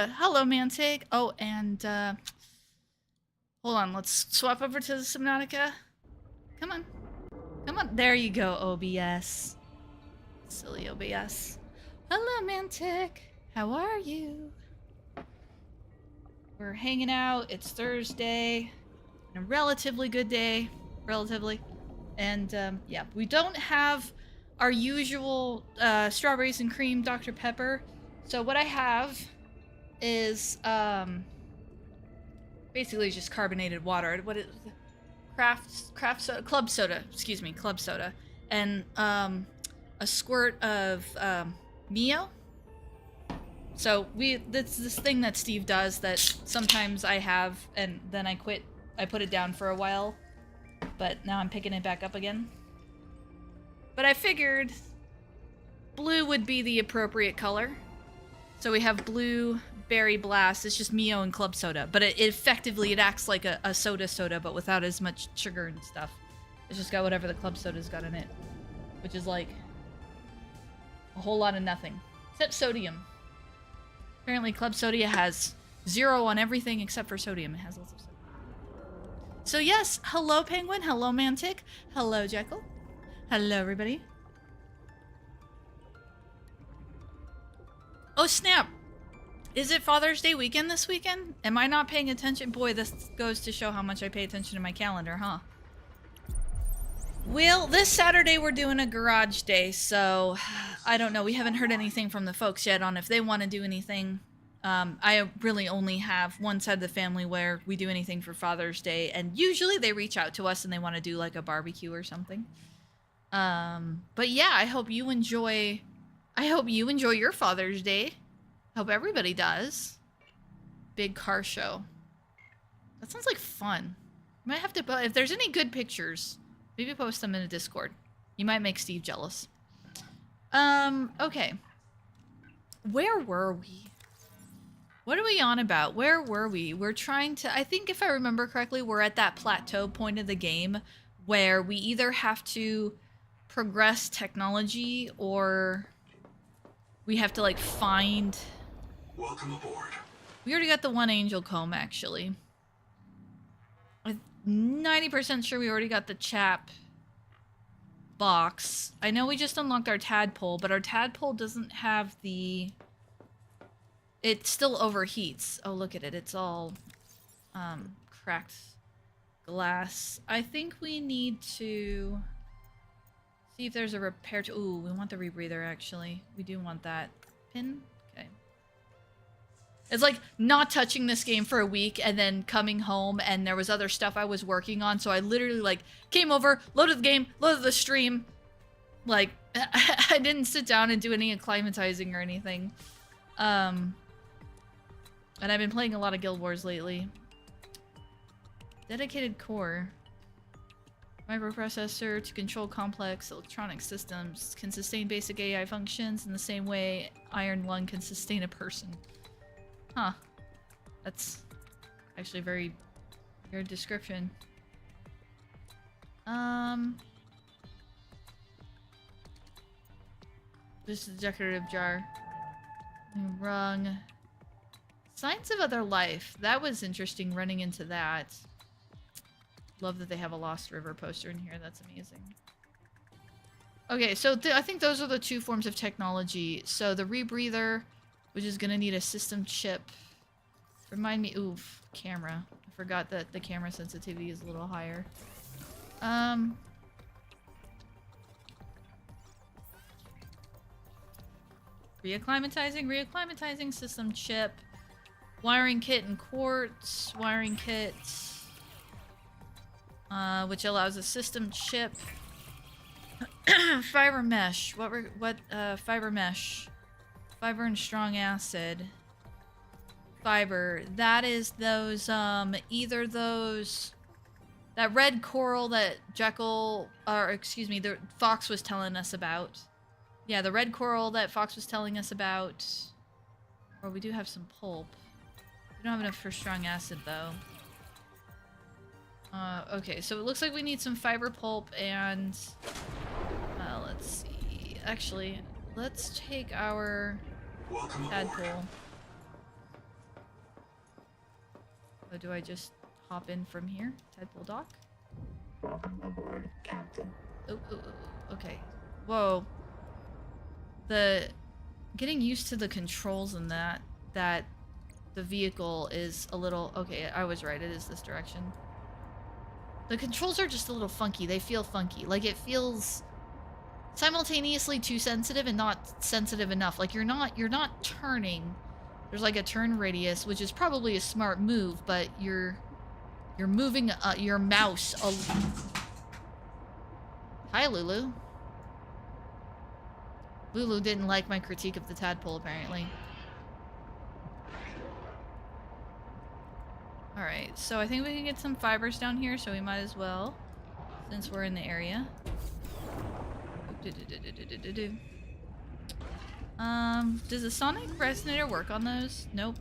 hello, Mantic. Oh, and, hold on, let's swap over to the Subnautica. Come on. Come on. There you go, OBS. Silly OBS. Hello, Mantic. How are you? We're hanging out. It's Thursday. A relatively good day. Relatively. And, yeah, we don't have our usual, strawberries and cream Dr. Pepper. So what I have is, basically just carbonated water. What is it? Craft soda, club soda, excuse me, club soda. And, a squirt of, Mio. So that's this thing that Steve does that sometimes I have, and then I quit. I put it down for a while, but now I'm picking it back up again. But I figured blue would be the appropriate color. So we have blue berry blast. It's just Mio and club soda, but it effectively, it acts like a soda, but without as much sugar and stuff. It's just got whatever the club soda's got in it, which is like a whole lot of nothing, except sodium. Apparently club soda has 0 on everything except for sodium. It has lots of sodium. So yes, hello Penguin, hello Mantic, hello Jekyll, hello everybody. Oh snap! Is it Father's Day weekend this weekend? Am I not paying attention? Boy, this goes to show how much I pay attention to my calendar, huh? Well, this Saturday we're doing a garage day, so I don't know. We haven't heard anything from the folks yet on if they want to do anything. I really only have one side of the family where we do anything for Father's Day, and usually they reach out to us and they want to do like a barbecue or something. But yeah, I hope you enjoy your Father's Day. Hope everybody does. Big car show. That sounds like fun. Might have to, if there's any good pictures, maybe post them in a Discord. You might make Steve jealous. Okay. Where were we? What are we on about? Where were we? We're trying to, I think if I remember correctly, we're at that plateau point of the game where we either have to progress technology or we have to like find... Welcome aboard. We already got the one angel comb, actually. I'm 90% sure we already got the chap box. I know we just unlocked our tadpole, but our tadpole doesn't have the... It still overheats. Oh, look at it. It's all cracked glass. I think we need to see if there's a repair to... Ooh, we want the rebreather, actually. We do want that. Pin? Okay. It's like not touching this game for a week and then coming home and there was other stuff I was working on, so I literally like came over, loaded the game, loaded the stream. Like, I didn't sit down and do any acclimatizing or anything. And I've been playing a lot of Guild Wars lately. Dedicated core. Microprocessor to control complex electronic systems. Can sustain basic AI functions in the same way Iron Lung can sustain a person. Huh. That's actually a very weird description. Just a decorative jar. Rung. Signs of other life. That was interesting running into that. Love that they have a Lost River poster in here. That's amazing. Okay, so I think those are the two forms of technology. So the rebreather, which is going to need a system chip. Remind me... Oof, camera. I forgot that the camera sensitivity is a little higher. Reacclimatizing system chip. Wiring kit and quartz. Wiring kit. Which allows a system chip. Fiber mesh. Fiber mesh. Fiber and strong acid. Fiber. That is those, either those... That red coral that Jekyll, or excuse me, the Fox was telling us about. Yeah, the red coral that Fox was telling us about. Or we do have some pulp. We don't have enough for strong acid, though. Okay, so it looks like we need some fiber pulp and... let's see. Actually, let's take our tadpole. So do I just hop in from here? Tadpole dock? Welcome aboard, Captain. Okay. Whoa. Getting used to the controls and that the vehicle is a little... Okay, I was right. It is this direction. The controls are just a little funky. They feel funky. Like, it feels simultaneously too sensitive and not sensitive enough. Like, you're not turning. There's like a turn radius, which is probably a smart move, but you're moving your mouse Hi, Lulu. Lulu didn't like my critique of the tadpole, apparently. Alright, so I think we can get some fibers down here, so we might as well, since we're in the area. Does the sonic resonator work on those? Nope.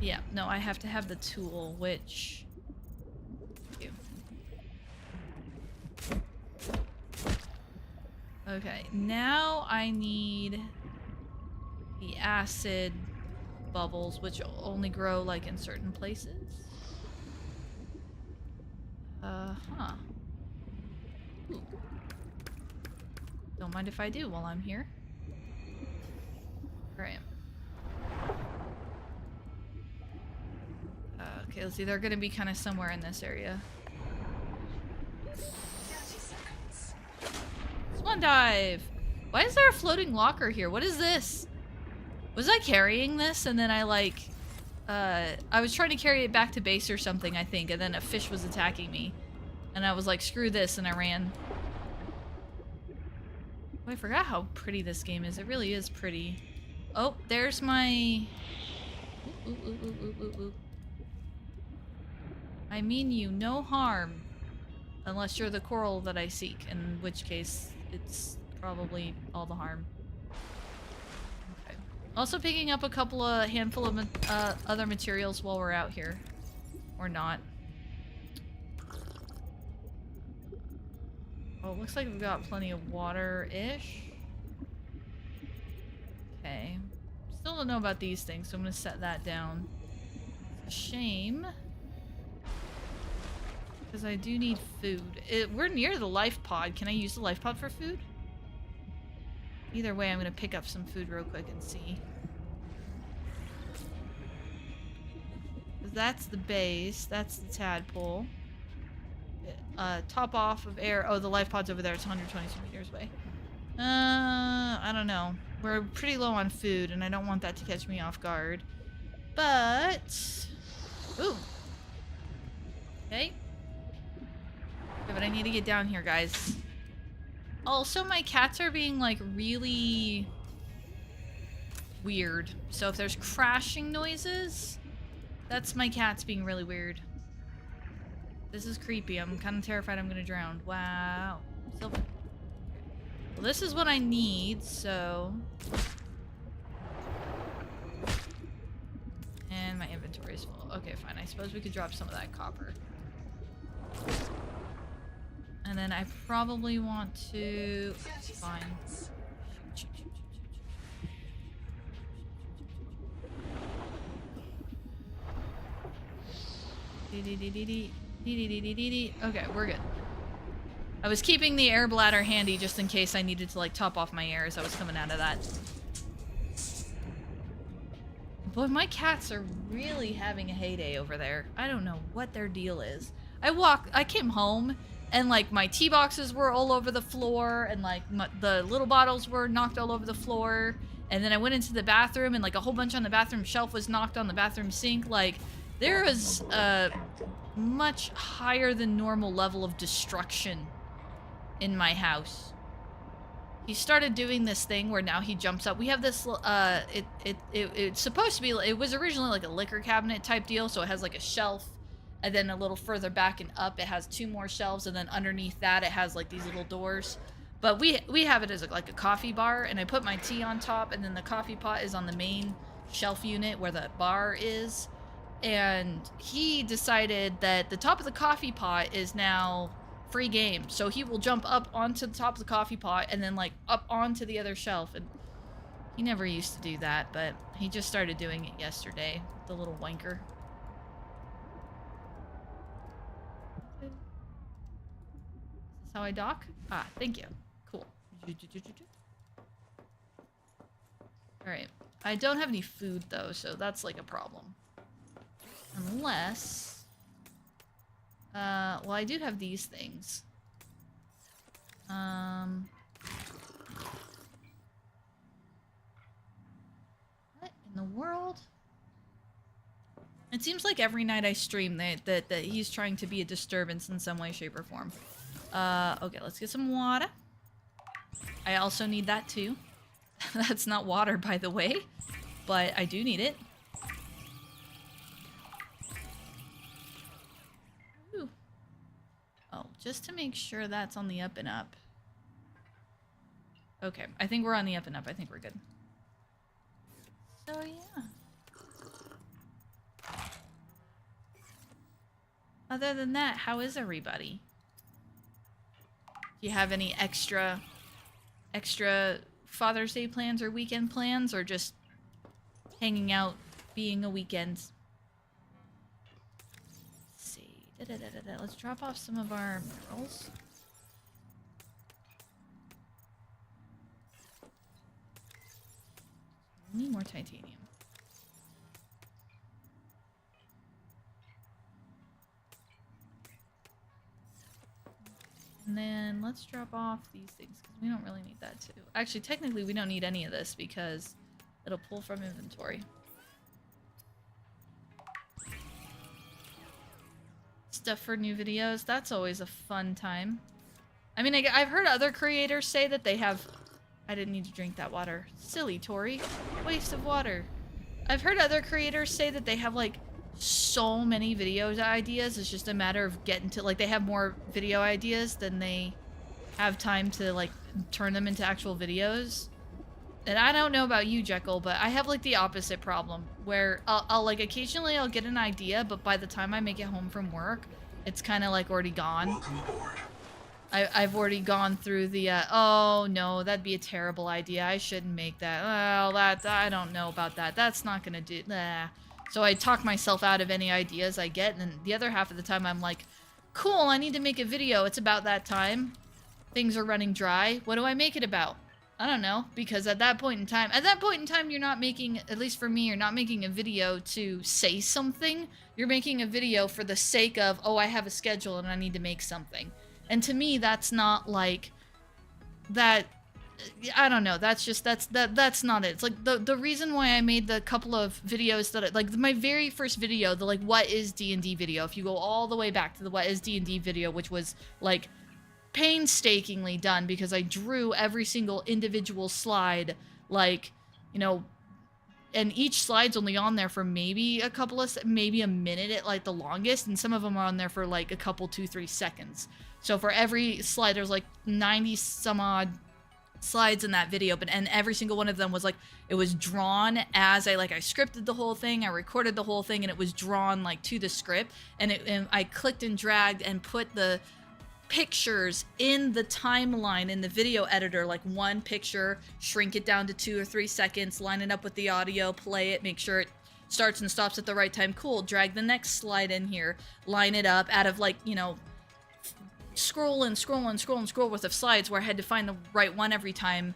Yeah, no, I have to have the tool, which... Okay, now I need the acid bubbles, which only grow, like, in certain places. Huh. Ooh. Don't mind if I do while I'm here. Alright. Okay, let's see, they're gonna be kind of somewhere in this area. Swan dive! Why is there a floating locker here? What is this? Was I carrying this and then I was trying to carry it back to base or something, I think, and then a fish was attacking me. And I was like, screw this, and I ran. Oh, I forgot how pretty this game is. It really is pretty. Oh, there's my... Ooh. I mean you no harm. Unless you're the coral that I seek, in which case it's probably all the harm. Okay. Also picking up a handful of other materials while we're out here. Or not. Oh, it looks like we've got plenty of water-ish. Okay. Still don't know about these things, so I'm gonna set that down. It's a shame. Because I do need food. We're near the life pod. Can I use the life pod for food? Either way, I'm gonna pick up some food real quick and see. That's the base. That's the tadpole. Top off of air. Oh, the life pod's over there. It's 122 meters away. I don't know. We're pretty low on food, and I don't want that to catch me off guard. But... Ooh. Okay. Yeah, but I need to get down here, guys. Also, my cats are being, like, really... weird. So if there's crashing noises, that's my cats being really weird. This is creepy. I'm kind of terrified I'm gonna drown. Wow. Silver. Well, this is what I need, so... And my inventory is full. Okay, fine. I suppose we could drop some of that copper. And then I probably want to... Fine. Okay, we're good. I was keeping the air bladder handy just in case I needed to, like, top off my air as I was coming out of that. Boy, my cats are really having a heyday over there. I don't know what their deal is. I came home and, like, my tea boxes were all over the floor and, like, the little bottles were knocked all over the floor. And then I went into the bathroom and, like, a whole bunch on the bathroom shelf was knocked on the bathroom sink. Like, there is a much higher than normal level of destruction in my house. He started doing this thing where now he jumps up. We have this, it's supposed to be, it was originally like a liquor cabinet type deal, so it has like a shelf, and then a little further back and up it has 2 more shelves, and then underneath that it has like these little doors. But we have it as like a coffee bar, and I put my tea on top, and then the coffee pot is on the main shelf unit where the bar is. And he decided that the top of the coffee pot is now free game. So he will jump up onto the top of the coffee pot and then, like, up onto the other shelf. And He never used to do that, but he just started doing it yesterday. The little wanker. Is this how I dock? Ah, thank you. Cool. Alright. I don't have any food, though, so that's like a problem. Unless... well, I do have these things. What in the world? It seems like every night I stream that he's trying to be a disturbance in some way, shape, or form. Okay, let's get some water. I also need that too. That's not water, by the way, but I do need it. Ooh. Oh, just to make sure that's on the up and up. Okay, I think we're on the up and up. I think we're good. So, yeah. Other than that, how is everybody? Do you have any extra Father's Day plans or weekend plans, or just hanging out, being a weekend? Let's see. Let's drop off some of our minerals. We need more titanium. And then let's drop off these things, because we don't really need that too. Actually, technically we don't need any of this because it'll pull from inventory. Stuff for new videos, that's always a fun time. I mean, I've heard other creators say that they have... I didn't need to drink that water. Silly Tori. Waste of water. I've heard other creators say that they have, like, so many video ideas. It's just a matter of getting to, like, they have more video ideas than they have time to, like, turn them into actual videos. And I don't know about you, Jekyll, but I have, like, the opposite problem, where I'll like, occasionally I'll get an idea, but by the time I make it home from work, it's kind of, like, already gone. Welcome aboard. I've already gone through the, oh no, that'd be a terrible idea. I shouldn't make that. Well, I don't know about that. That's not gonna do, nah. So I talk myself out of any ideas I get, and then the other half of the time I'm like, cool, I need to make a video. It's about that time. Things are running dry. What do I make it about? I don't know, because at that point in time, you're not making, at least for me, you're not making a video to say something. You're making a video for the sake of, oh, I have a schedule and I need to make something. And to me, that's not like that. I don't know. That's not it. It's like the reason why I made the couple of videos that like my very first video, the like what is D&D video. If you go all the way back to the what is D&D video, which was like painstakingly done because I drew every single individual slide, like, you know, and each slide's only on there for maybe maybe a minute at like the longest, and some of them are on there for like a couple 2-3 seconds. So for every slide, there's like 90 some odd slides in that video, and every single one of them was like, it was drawn as I scripted the whole thing, I recorded the whole thing, and it was drawn like to the script, and I clicked and dragged and put the pictures in the timeline in the video editor, like one picture, shrink it down to 2 or 3 seconds, line it up with the audio, play it, make sure it starts and stops at the right time, cool, drag the next slide in here, line it up out of like, you know, scroll worth of slides where I had to find the right one every time.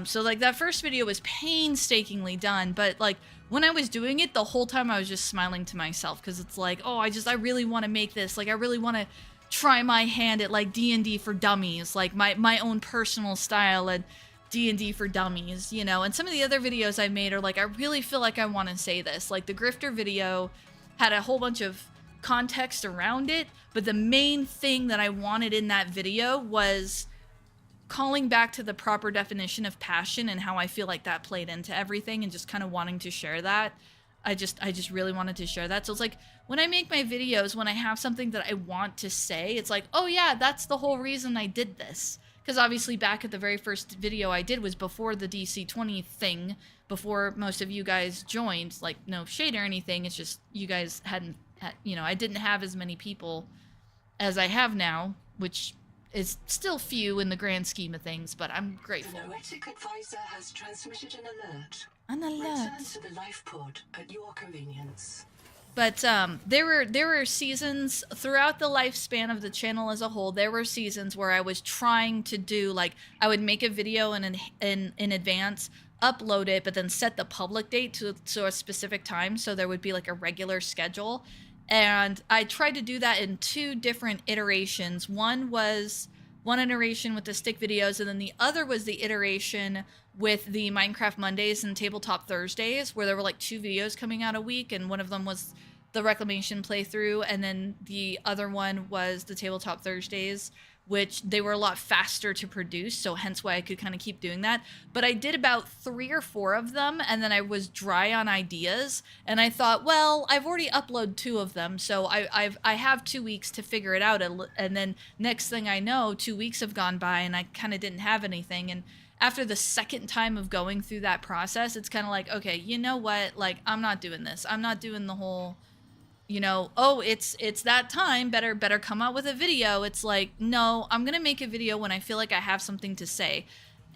So like that first video was painstakingly done, but like when I was doing it, the whole time I was just smiling to myself, because it's like, oh, I really want to make this, like I really want to try my hand at like D&D for dummies, like my own personal style at D&D for dummies, you know. And some of the other videos I made are like, I really feel like I want to say this, like the Grifter video had a whole bunch of context around it, but the main thing that I wanted in that video was calling back to the proper definition of passion and how I feel like that played into everything, and just kind of wanting to share that. I just really wanted to share that. So it's like, when I make my videos, when I have something that I want to say, it's like, oh yeah, that's the whole reason I did this. Because obviously back at the very first video I did was before the DC-20 thing, before most of you guys joined, like no shade or anything, it's just you guys hadn't, you know, I didn't have as many people as I have now, which is still few in the grand scheme of things, but I'm grateful. The Noetic Advisor has transmitted an alert. An alert. Return to the life pod at your convenience. But there were seasons throughout the lifespan of the channel as a whole. There were seasons where I was trying to do, like, I would make a video in advance, upload it, but then set the public date to a specific time, so there would be like a regular schedule. And I tried to do that in 2 different iterations. One was one iteration with the stick videos, and then the other was the iteration with the Minecraft Mondays and Tabletop Thursdays, where there were like 2 videos coming out a week, and one of them was the Reclamation playthrough, and then the other one was the Tabletop Thursdays, which they were a lot faster to produce, so hence why I could kind of keep doing that. But I did about 3 or 4 of them, and then I was dry on ideas, and I thought, well, I've already uploaded 2 of them, so I have 2 weeks to figure it out, and then next thing I know, 2 weeks have gone by, and I kind of didn't have anything, and after the second time of going through that process, it's kind of like, okay, you know what, like, I'm not doing this. I'm not doing the whole, you know, oh, it's that time, better come out with a video. It's like, no, I'm gonna make a video when I feel like I have something to say.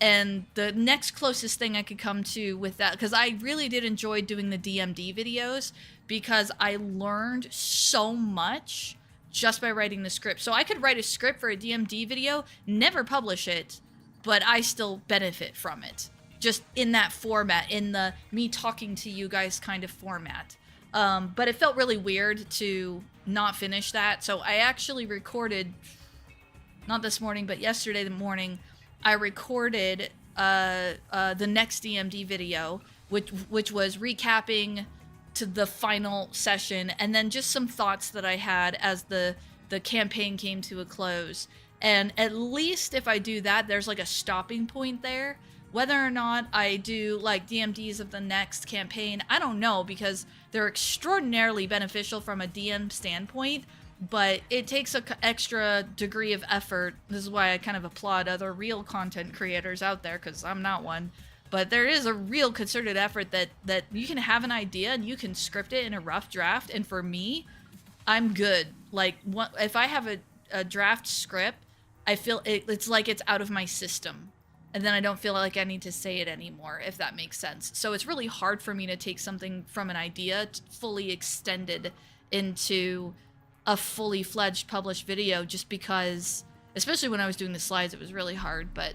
And the next closest thing I could come to with that, because I really did enjoy doing the DMD videos, because I learned so much just by writing the script. So I could write a script for a DMD video, never publish it, but I still benefit from it, just in that format, in the me talking to you guys kind of format. But it felt really weird to not finish that, so I actually recorded, not this morning, but yesterday morning, I recorded the next DMD video, which was recapping to the final session, and then just some thoughts that I had as the campaign came to a close. And at least if I do that, there's like a stopping point there. Whether or not I do like DMDs of the next campaign, I don't know, because they're extraordinarily beneficial from a DM standpoint, but it takes an extra degree of effort. This is why I kind of applaud other real content creators out there, because I'm not one. But there is a real concerted effort that you can have an idea and you can script it in a rough draft. And for me, I'm good. Like, if I have a draft script, I feel it's like it's out of my system. And then I don't feel like I need to say it anymore, if that makes sense. So it's really hard for me to take something from an idea fully extended into a fully fledged published video, just because, especially when I was doing the slides, it was really hard. But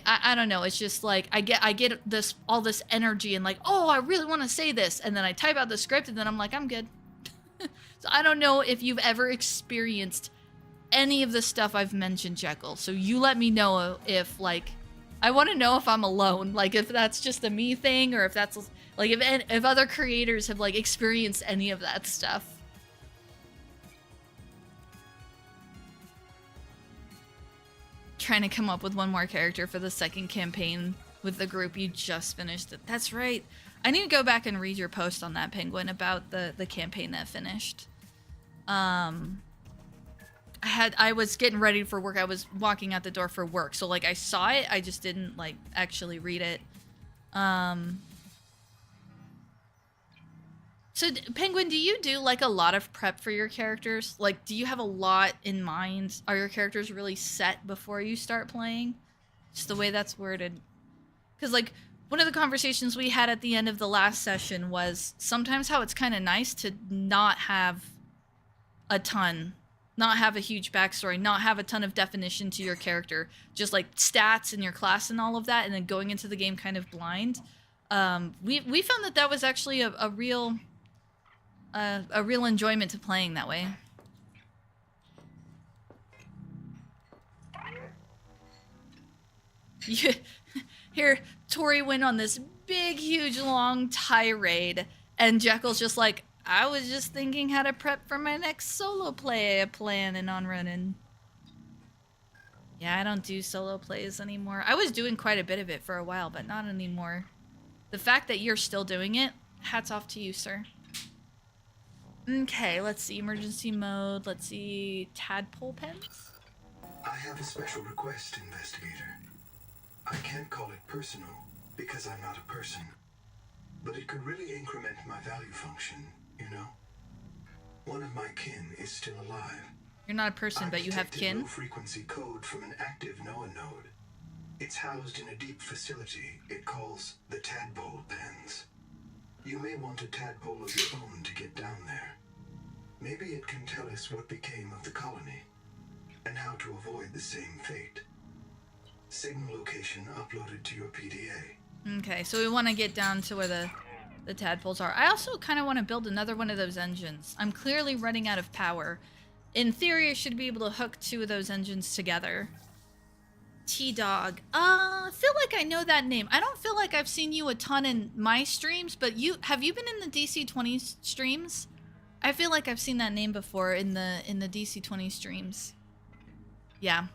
I don't know. It's just like I get all this energy and like, oh, I really want to say this, and then I type out the script and then I'm like, I'm good. So I don't know if you've ever experienced any of the stuff I've mentioned, Jekyll. So you let me know if, like, I want to know if I'm alone, like if that's just a me thing, or if that's like if other creators have like experienced any of that stuff. Trying to come up with one more character for the second campaign with the group you just finished. That's right. I need to go back and read your post on that, Penguin, about the campaign that finished. I was getting ready for work. I was walking out the door for work. So, like, I saw it. I just didn't, like, actually read it. So, Penguin, do you do, like, a lot of prep for your characters? Like, do you have a lot in mind? Are your characters really set before you start playing? Just the way that's worded. Because, like, one of the conversations we had at the end of the last session was sometimes how it's kind of nice to not have a ton, not have a huge backstory, not have a ton of definition to your character, just like stats and your class and all of that, and then going into the game kind of blind. We found that was actually a real enjoyment to playing that way. Here, Tori went on this big, huge, long tirade, and Jekyll's just like, I was just thinking how to prep for my next solo play planning on running. Yeah, I don't do solo plays anymore. I was doing quite a bit of it for a while, but not anymore. The fact that you're still doing it, hats off to you, sir. Okay, let's see. Emergency mode. Let's see. Tadpole pens? I have a special request, investigator. I can't call it personal because I'm not a person, but it could really increment my value function, you know? One of my kin is still alive. You're not a person, but you have detected kin? low-frequency code from an active NOAA node. It's housed in a deep facility it calls the Tadpole Pens. You may want a tadpole of your own to get down there. Maybe it can tell us what became of the colony, and how to avoid the same fate. Signal location uploaded to your PDA. Okay, so we want to get down to where the tadpoles are. I also kind of want to build another one of those engines. I'm clearly running out of power. In theory, I should be able to hook 2 of those engines together. T-Dog. I feel like I know that name. I don't feel like I've seen you a ton in my streams, but have you been in the DC20 streams? I feel like I've seen that name before in the DC20 streams. Yeah.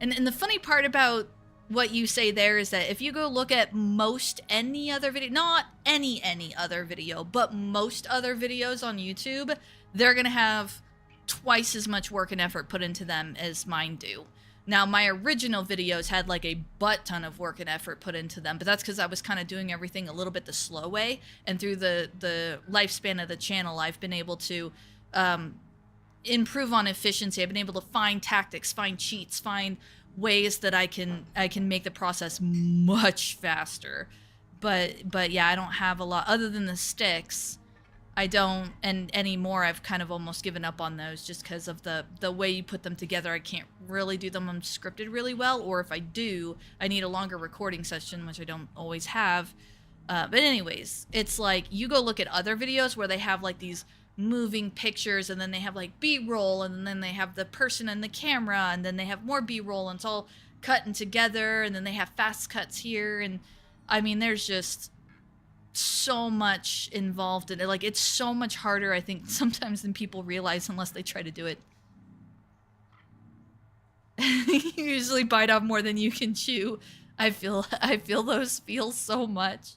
And the funny part about what you say there is that if you go look at most any other video, not any other video, but most other videos on YouTube, they're gonna have twice as much work and effort put into them as mine do. Now, my original videos had like a butt ton of work and effort put into them, but that's because I was kind of doing everything a little bit the slow way. And through the lifespan of the channel, I've been able to improve on efficiency. I've been able to find tactics, find cheats, find ways that I can make the process much faster. But yeah, I don't have a lot other than the sticks. I don't, and anymore I've kind of almost given up on those just because of the way you put them together. I can't really do them unscripted really well, or if I do, I need a longer recording session, which I don't always have. But anyways, it's like you go look at other videos where they have like these moving pictures, and then they have like B-roll, and then they have the person and the camera, and then they have more B-roll, and it's all cutting together, and then they have fast cuts here, and I mean, there's just so much involved in it. Like, it's so much harder, I think, sometimes than people realize unless they try to do it. You usually bite off more than you can chew. I feel those feels so much.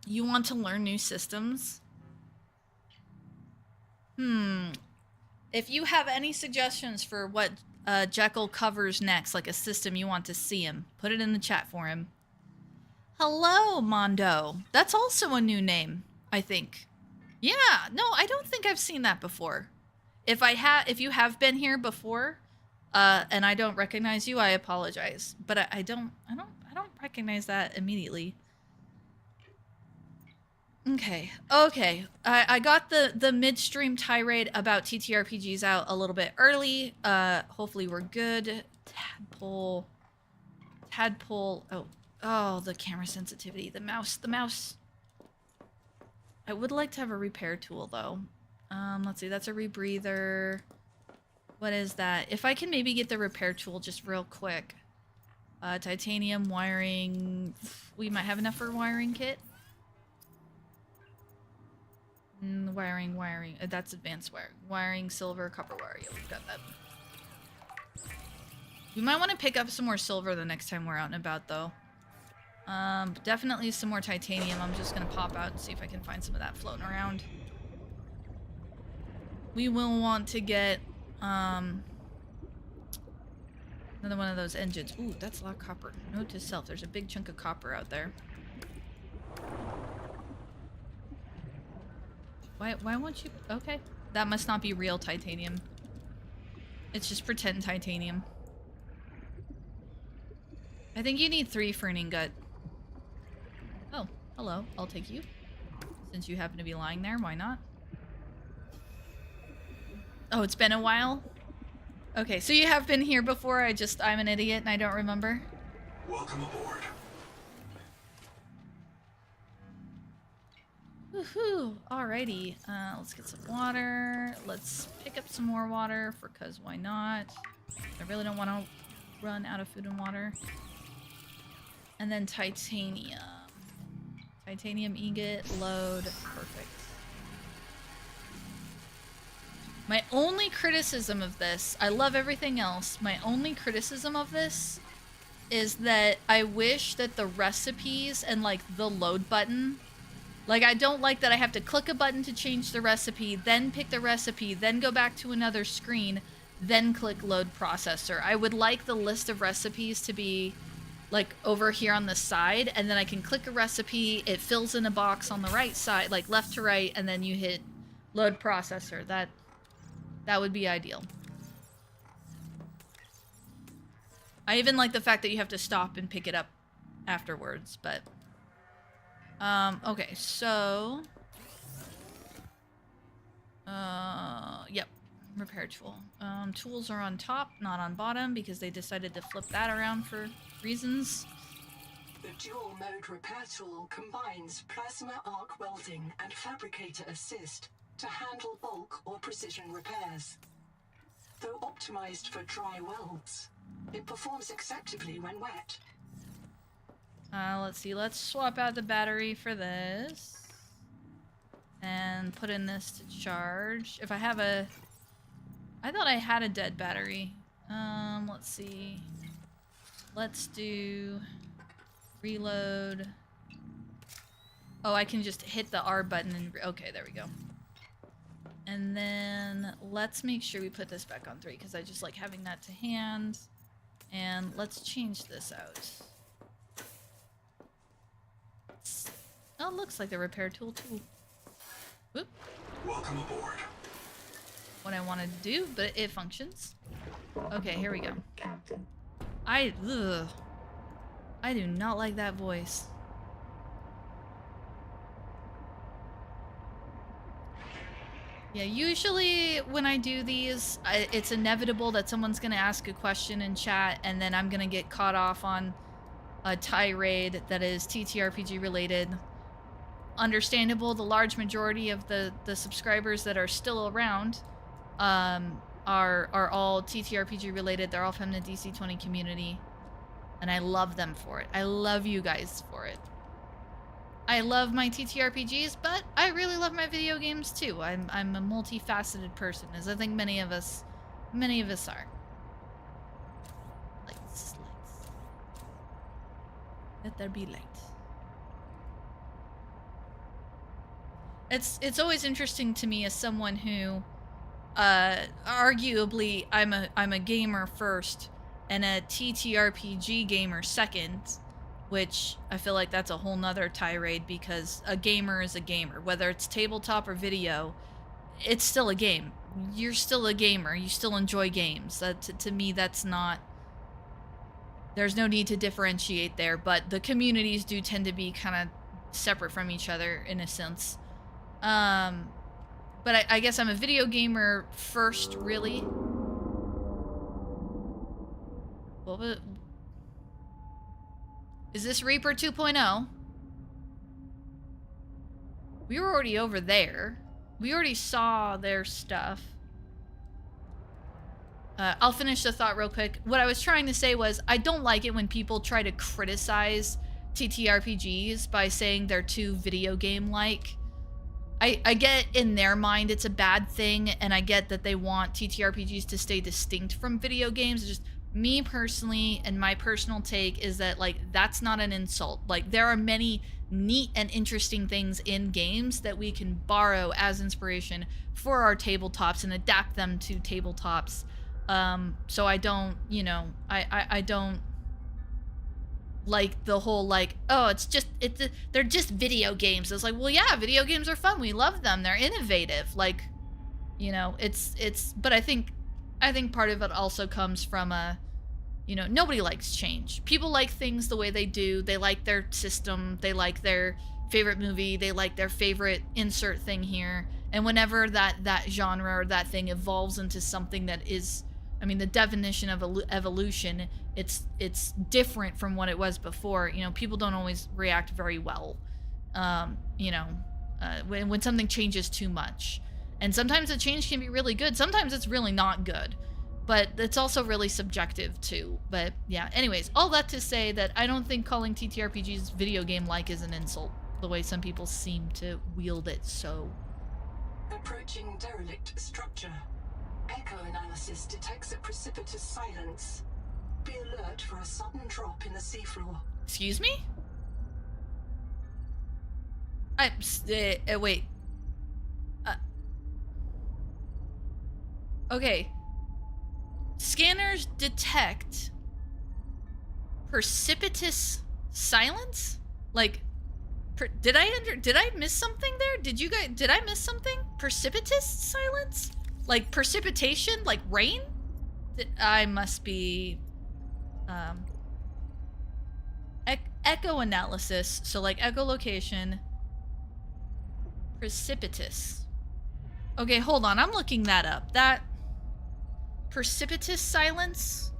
You want to learn new systems? If you have any suggestions for what Jekyll covers next, like a system you want to see him, put it in the chat for him. Hello, Mondo. That's also a new name, I think. Yeah, no, I don't think I've seen that before. If you have been here before, and I don't recognize you, I apologize. But I don't recognize that immediately. Okay. I got the midstream tirade about TTRPGs out a little bit early. Hopefully we're good. Tadpole. Oh, the camera sensitivity. The mouse. I would like to have a repair tool, though. Let's see. That's a rebreather. What is that? If I can maybe get the repair tool just real quick. Titanium, wiring. We might have enough for a wiring kit. Wiring. That's advanced wiring. Wiring, silver, copper wire. Yeah, we've got that. You might want to pick up some more silver the next time we're out and about, though. Definitely some more titanium. I'm just gonna pop out and see if I can find some of that floating around. We will want to get, another one of those engines. Ooh, that's a lot of copper. Note to self, there's a big chunk of copper out there. Why won't you? Okay. That must not be real titanium. It's just pretend titanium. I think you need 3 for an ingot. Oh, hello. I'll take you. Since you happen to be lying there, why not? Oh, it's been a while? Okay, so you have been here before, I'm an idiot and I don't remember? Welcome aboard. Woohoo! Alrighty, let's get some water. Let's pick up some more water, cause why not? I really don't want to run out of food and water. And then titanium. Titanium ingot, load, perfect. My only criticism of this, I love everything else, my only criticism of this is that I wish that the recipes and like the load button, like I don't like that I have to click a button to change the recipe, then pick the recipe, then go back to another screen, then click load processor. I would like the list of recipes to be like over here on the side, and then I can click a recipe, it fills in a box on the right side, like left to right, and then you hit load processor. That would be ideal. I even like the fact that you have to stop and pick it up afterwards, but... okay, so... yep. Repair tool. Tools are on top, not on bottom, because they decided to flip that around for reasons. The dual mode repair tool combines plasma arc welding and fabricator assist to handle bulk or precision repairs. Though optimized for dry welds, it performs acceptably when wet. Let's see, let's swap out the battery for this. And put in this to charge. If I have a... I thought I had a dead battery. Let's see. Let's do... reload. Oh, I can just hit the R button and... okay, there we go. And then let's make sure we put this back on 3, because I just like having that to hand. And let's change this out. Oh, it looks like the repair tool too. Whoop. Welcome aboard. What I wanted to do, but it functions. Okay, here we go. Captain. I do not like that voice. Yeah, usually when I do these, it's inevitable that someone's gonna ask a question in chat, and then I'm gonna get caught off on a tirade that is TTRPG related. Understandable, the large majority of the subscribers that are still around are all TTRPG related. They're all from the DC20 community, and I love them for it. I love you guys for it. I love my TTRPGs, but I really love my video games too. I'm a multifaceted person, as I think many of us are. Lights. Let there be light. It's always interesting to me as someone who, arguably, I'm a gamer first and a TTRPG gamer second, which I feel like that's a whole nother tirade, because a gamer is a gamer. Whether it's tabletop or video, it's still a game. You're still a gamer. You still enjoy games. To me, that's not... there's no need to differentiate there, but the communities do tend to be kind of separate from each other in a sense. But I guess I'm a video gamer first, really. What was... is this Reaper 2.0? We were already over there. We already saw their stuff. I'll finish the thought real quick. What I was trying to say was, I don't like it when people try to criticize TTRPGs by saying they're too video game-like. I get in their mind it's a bad thing, and I get that they want TTRPGs to stay distinct from video games. It's just me personally, and my personal take is that, like, that's not an insult. Like, there are many neat and interesting things in games that we can borrow as inspiration for our tabletops and adapt them to tabletops. So I don't, you know, I don't like the whole, like, oh, they're just video games. It's like, well, yeah, video games are fun. We love them. They're innovative. Like, you know, but I think part of it also comes from you know, nobody likes change. People like things the way they do. They like their system. They like their favorite movie. They like their favorite insert thing here. And whenever that genre or that thing evolves into something that is, I mean, the definition of evolution, it's different from what it was before. You know, people don't always react very well, you know, when something changes too much. And sometimes the change can be really good. Sometimes it's really not good. But it's also really subjective too. But yeah, anyways, all that to say that I don't think calling TTRPGs video game-like is an insult, the way some people seem to wield it so. Approaching derelict structure. Echo analysis detects a precipitous silence. Be alert for a sudden drop in the seafloor. Excuse me? Wait. Okay. Scanners detect precipitous silence? Like, did I miss something there? Did I miss something? Precipitous silence? Like precipitation, like rain? I must be echo analysis. So like echolocation, precipitous. Okay, hold on. I'm looking that up. That precipitous silence.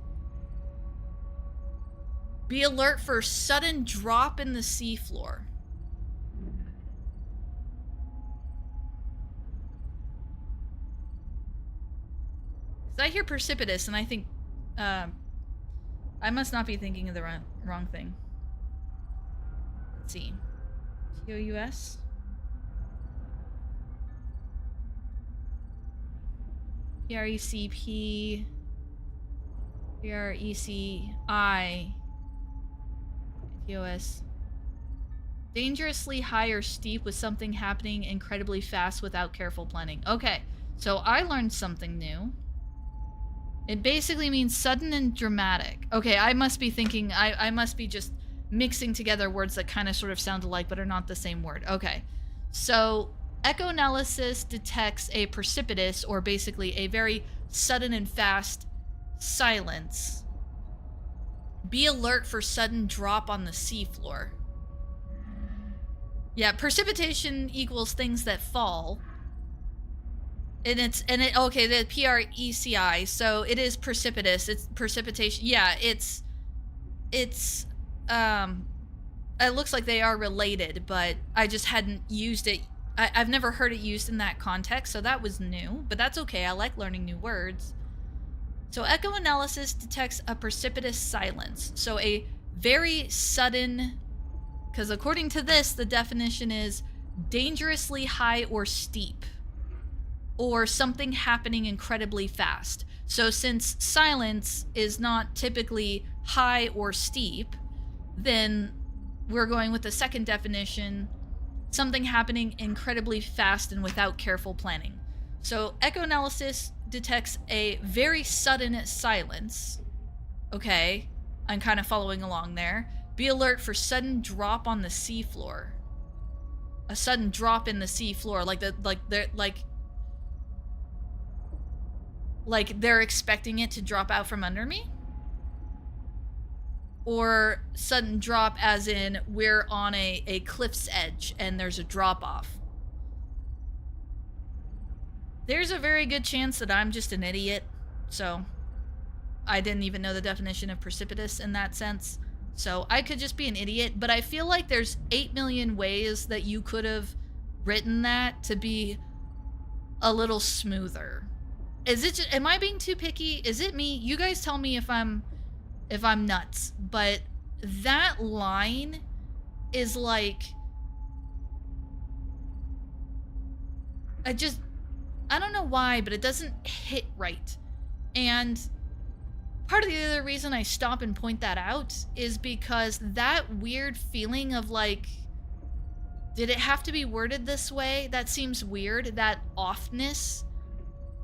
Be alert for sudden drop in the seafloor. I hear precipitous, and I think, I must not be thinking of the wrong thing. Let's see. TOUS? PRECP. PRECI. TOS. Dangerously high or steep with something happening incredibly fast without careful planning. Okay, so I learned something new. It basically means sudden and dramatic. Okay, I must be thinking, I must be just mixing together words that kind of sort of sound alike but are not the same word. Okay, so echoanalysis detects a precipitous, or basically a very sudden and fast silence. Be alert for sudden drop on the seafloor. Yeah, precipitation equals things that fall. And okay, the PRECI, so it is precipitous. It's precipitation. Yeah, it looks like they are related, but I just hadn't used it. I've never heard it used in that context, so that was new, but that's okay. I like learning new words. So echoanalysis detects a precipitous silence. So a very sudden, because according to this, the definition is dangerously high or steep, or something happening incredibly fast. So since silence is not typically high or steep, then we're going with the second definition, something happening incredibly fast and without careful planning. So echoanalysis detects a very sudden silence. Okay, I'm kind of following along there. Be alert for sudden drop on the seafloor. A sudden drop in the seafloor, like they're expecting it to drop out from under me? Or sudden drop as in we're on a cliff's edge and there's a drop off. There's a very good chance that I'm just an idiot, so I didn't even know the definition of precipitous in that sense. So I could just be an idiot, but I feel like there's 8 million ways that you could have written that to be a little smoother. Is it just, am I being too picky? Is it me? You guys tell me if I'm nuts. But that line is like, I don't know why, but it doesn't hit right. And part of the other reason I stop and point that out is because that weird feeling of like, did it have to be worded this way? That seems weird. That offness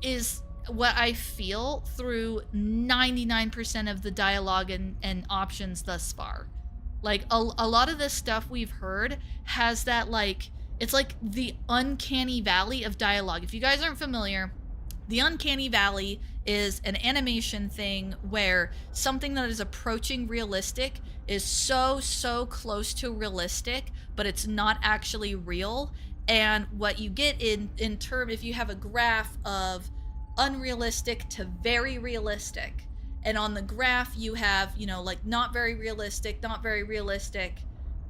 is what I feel through 99% of the dialogue and options thus far. Like, a lot of this stuff we've heard has that, like, it's like the uncanny valley of dialogue. If you guys aren't familiar, the uncanny valley is an animation thing where something that is approaching realistic is so close to realistic, but it's not actually real. And what you get in term, if you have a graph of unrealistic to very realistic, and on the graph you have, you know, like not very realistic,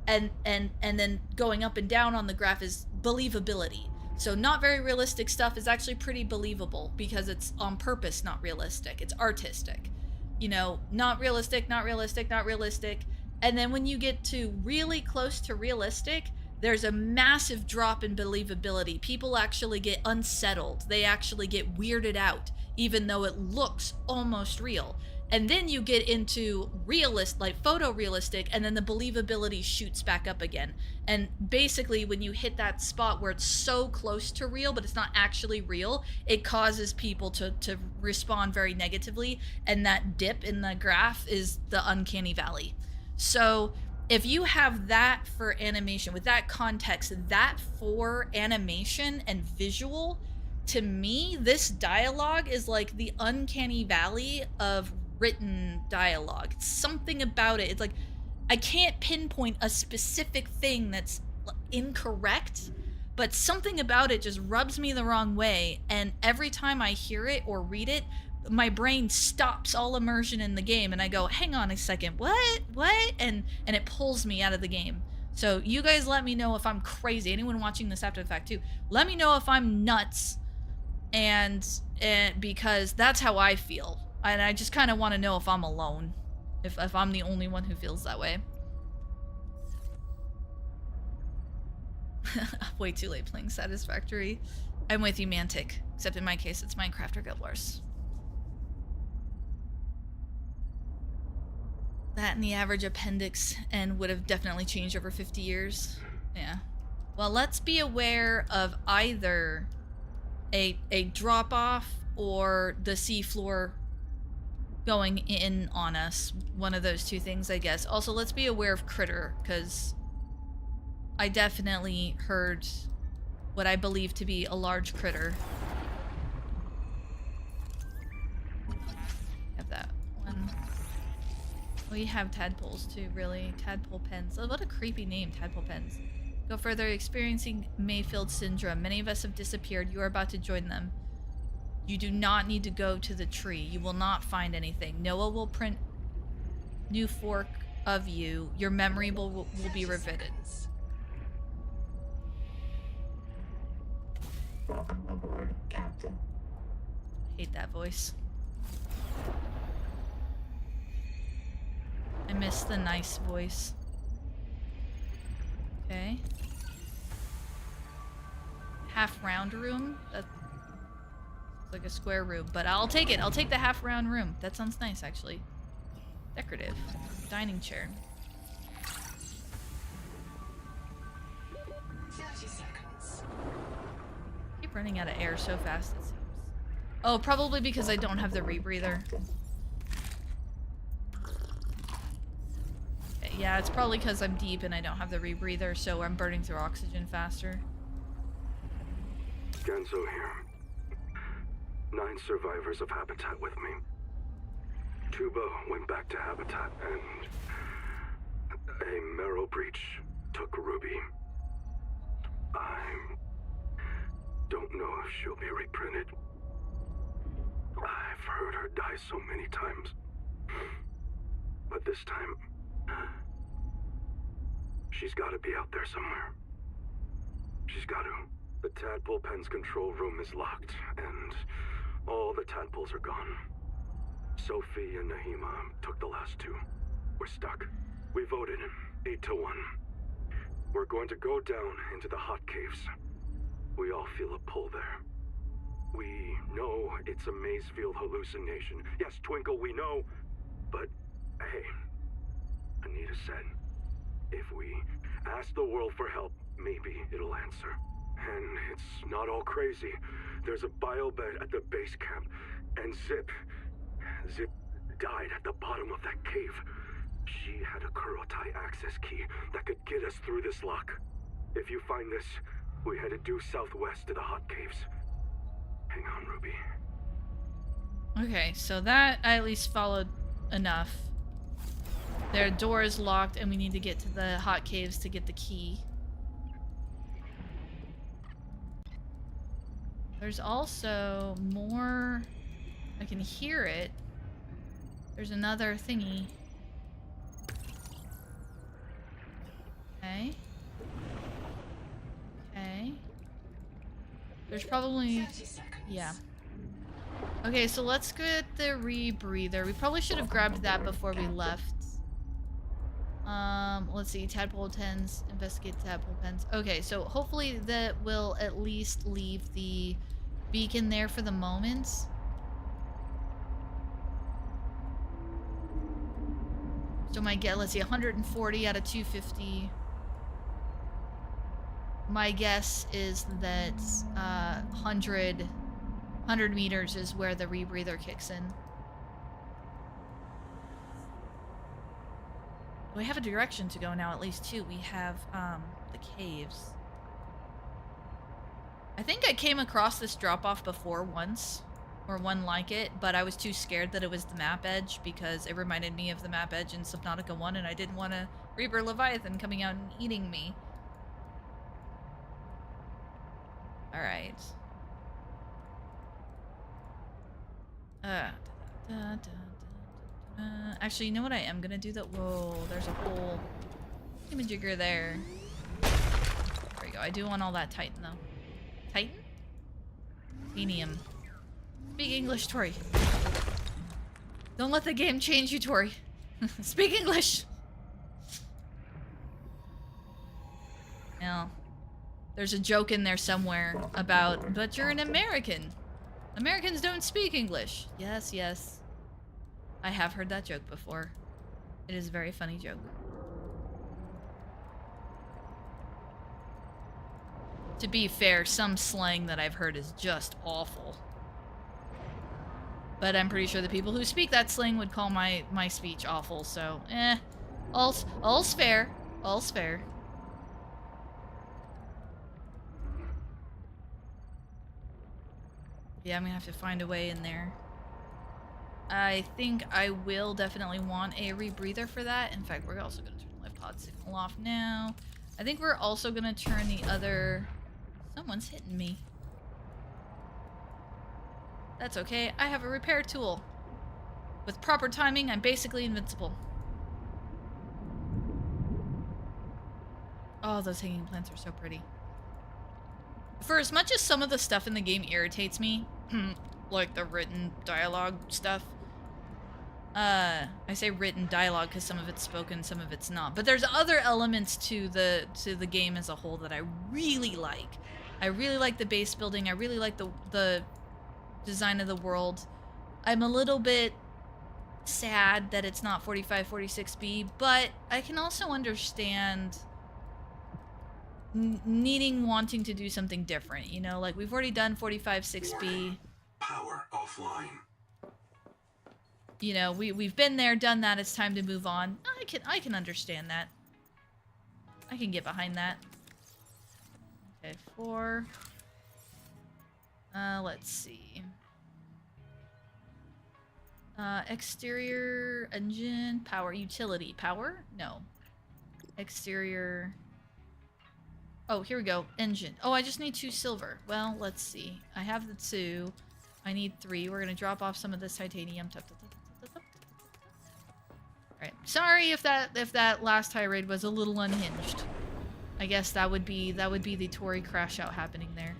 and then going up and down on the graph is believability. So not very realistic stuff is actually pretty believable because it's on purpose not realistic. It's artistic. You know, not realistic. And then when you get to really close to realistic, there's a massive drop in believability. People actually get unsettled. They actually get weirded out, even though it looks almost real. And then you get into realist, like photorealistic, and then the believability shoots back up again. And basically, when you hit that spot where it's so close to real, but it's not actually real, it causes people to respond very negatively. And that dip in the graph is the uncanny valley. So if you have that for animation, with that context, that for animation and visual, to me, this dialogue is like the uncanny valley of written dialogue. It's something about it. It's like, I can't pinpoint a specific thing that's incorrect, but something about it just rubs me the wrong way, and every time I hear it or read it, my brain stops all immersion in the game, and I go, hang on a second, what? And it pulls me out of the game. So you guys let me know if I'm crazy. Anyone watching this after the fact too, let me know if I'm nuts, and because that's how I feel, and I just kind of want to know if I'm alone, if I'm the only one who feels that way. Way too late playing Satisfactory. I'm with you, Mantic, except in my case it's Minecraft or Guild Wars. That and the average appendix and would have definitely changed over 50 years. Yeah. Well, let's be aware of either a drop-off or the seafloor going in on us. One of those two things, I guess. Also, let's be aware of Critter, because I definitely heard what I believe to be a large critter. Have that one. We have tadpoles too, really. Tadpole pens. Oh, what a creepy name, tadpole pens. Go further, experiencing Mayfield syndrome. Many of us have disappeared. You are about to join them. You do not need to go to the tree. You will not find anything. Noah will print new fork of you. Your memory will be revisited. Welcome aboard, Captain. Hate that voice. I miss the nice voice. Okay. Half round room? That's like a square room, but I'll take it. I'll take the half round room. That sounds nice, actually. Decorative. Dining chair. 30 seconds. Keep running out of air so fast, it seems. Oh, probably because I don't have the rebreather. Okay, yeah, it's probably because I'm deep and I don't have the rebreather, so I'm burning through oxygen faster. Genzo here. 9 survivors of Habitat with me. Tuba went back to Habitat and a marrow breach took Ruby. I don't know if she'll be reprinted. I've heard her die so many times. But this time, she's gotta be out there somewhere. She's gotta. The tadpole pen's control room is locked, and all the tadpoles are gone. Sophie and Nahima took the last 2. We're stuck. We voted 8-1. We're going to go down into the hot caves. We all feel a pull there. We know it's a Mazefield hallucination. Yes, Twinkle, we know. But, hey, Anita said, if we ask the world for help, maybe it'll answer. And it's not all crazy. There's a biobed at the base camp, and Zip died at the bottom of that cave. She had a Kurotai access key that could get us through this lock. If you find this, we headed due southwest to the hot caves. Hang on, Ruby. Okay, so that I at least followed enough. Their door is locked and we need to get to the hot caves to get the key. There's also more... I can hear it. There's another thingy. Okay. Okay. There's probably... 30 seconds. Yeah. Okay, so let's get the rebreather. We probably should have grabbed that before we left. Let's see. Tadpole pens. Investigate tadpole pens. Okay, so hopefully that will at least leave the beacon there for the moment. So my guess, let's see, 140 out of 250. My guess is that 100 meters is where the rebreather kicks in. We have a direction to go now, at least two. We have the caves. think I came across this drop-off before once, or one like it, but I was too scared that it was the map edge because it reminded me of the map edge in Subnautica 1, and I didn't want a Reaper Leviathan coming out and eating me. Alright. Actually, you know what I am gonna do? Whoa, there's a whole thingamajigger there. There we go. I do want all that Titan, though. Titan? Titanium. Speak English, Tori. Don't let the game change you, Tori. Speak English! Now, there's a joke in there somewhere about, but you're an American. Americans don't speak English. Yes, yes. I have heard that joke before. It is a very funny joke. To be fair, some slang that I've heard is just awful. But I'm pretty sure the people who speak that slang would call my speech awful, so all's fair. All's fair. Yeah, I'm gonna have to find a way in there. I think I will definitely want a rebreather for that. In fact, we're also gonna turn the lift pod signal off now. I think we're also gonna turn the other... Someone's hitting me. That's okay, I have a repair tool. With proper timing, I'm basically invincible. Oh, those hanging plants are so pretty. For as much as some of the stuff in the game irritates me, like the written dialogue stuff, I say written dialogue because some of it's spoken, some of it's not. But there's other elements to the game as a whole that I really like. I really like the base building. I really like the design of the world. I'm a little bit sad that it's not 4546B, but I can also understand wanting to do something different, you know, like we've already done 45.6B. Power offline. You know, we've been there, done that. It's time to move on. I can understand that. I can get behind that. Okay, 4. Let's see. Exterior engine power utility power? No. Exterior. Oh, here we go. Engine. Oh, I just need 2 silver. Well, let's see. I have the 2. I need 3. We're gonna drop off some of this titanium. Alright. Sorry if that last tirade was a little unhinged. I guess that would be the Tory crash out happening there.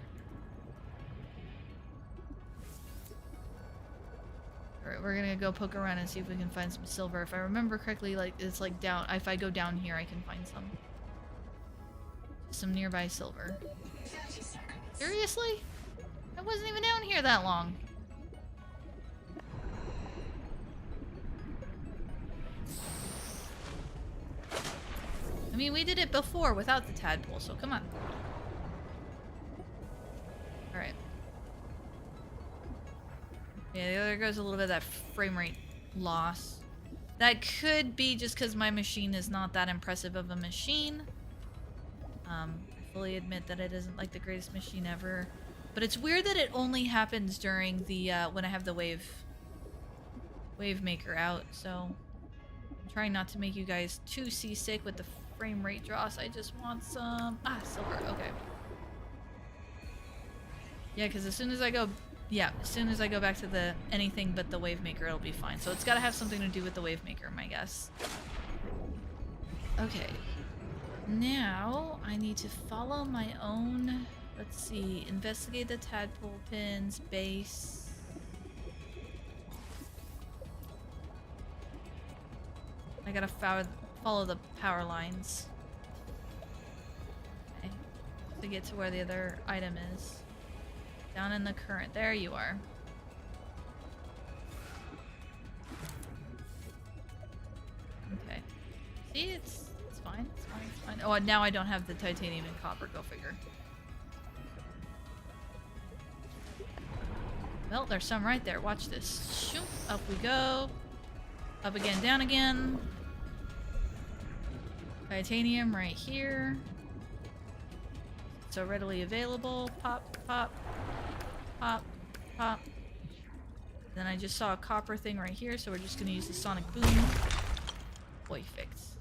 Alright, we're gonna go poke around and see if we can find some silver. If I remember correctly, like it's like down. If I go down here, I can find some nearby silver. 30 seconds. Seriously? I wasn't even down here that long. I mean, we did it before without the tadpole, so come on. Alright. Yeah, there goes a little bit of that frame rate loss. That could be just because my machine is not that impressive of a machine. I fully admit that it isn't like the greatest machine ever. But it's weird that it only happens during the, when I have the wave maker out, so I'm trying not to make you guys too seasick with the frame rate dross. I just want some, silver, okay. Yeah, because as soon as I go back to the anything but the wave maker, it'll be fine. So it's gotta have something to do with the wave maker, my guess. Okay. Now, I need to follow my own, let's see, investigate the tadpole pins, base. I gotta follow the power lines. Okay. To get to where the other item is. Down in the current, there you are. Okay. See, it's fine, it's fine, it's fine. Oh, and now I don't have the titanium and copper, go figure. Well, there's some right there. Watch this. Shoop, up we go. Up again, down again. Titanium right here. so readily available. Pop, pop, pop, pop. Then I just saw a copper thing right here, so we're just gonna use the sonic boom. Boy, fix.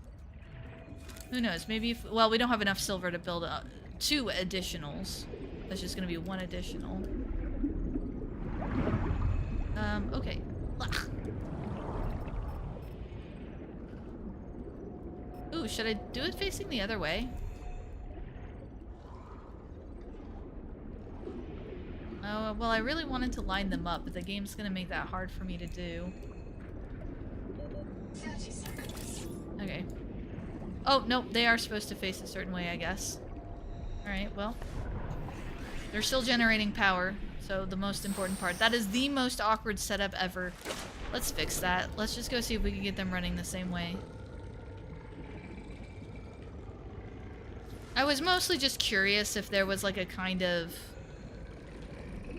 Who knows? Maybe if, well, we don't have enough silver to build 2 additionals. That's just gonna be 1 additional. Okay. Ugh. Ooh, should I do it facing the other way? Oh, well, I really wanted to line them up, but the game's gonna make that hard for me to do. 30 seconds. Okay. Oh, no, they are supposed to face a certain way, I guess. Alright, well. They're still generating power, so the most important part. That is the most awkward setup ever. Let's fix that. Let's just go see if we can get them running the same way. I was mostly just curious if there was like a kind of...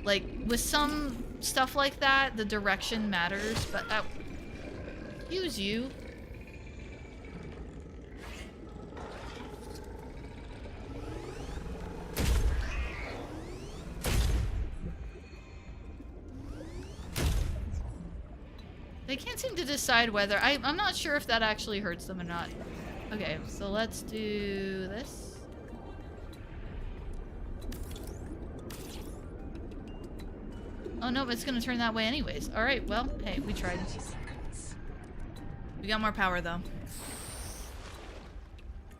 Like, with some stuff like that, the direction matters, but... Excuse you. They can't seem to decide whether... I'm not sure if that actually hurts them or not. Okay, so let's do this. Oh no, it's gonna turn that way anyways. Alright, well, hey, we tried. 30 seconds. We got more power though.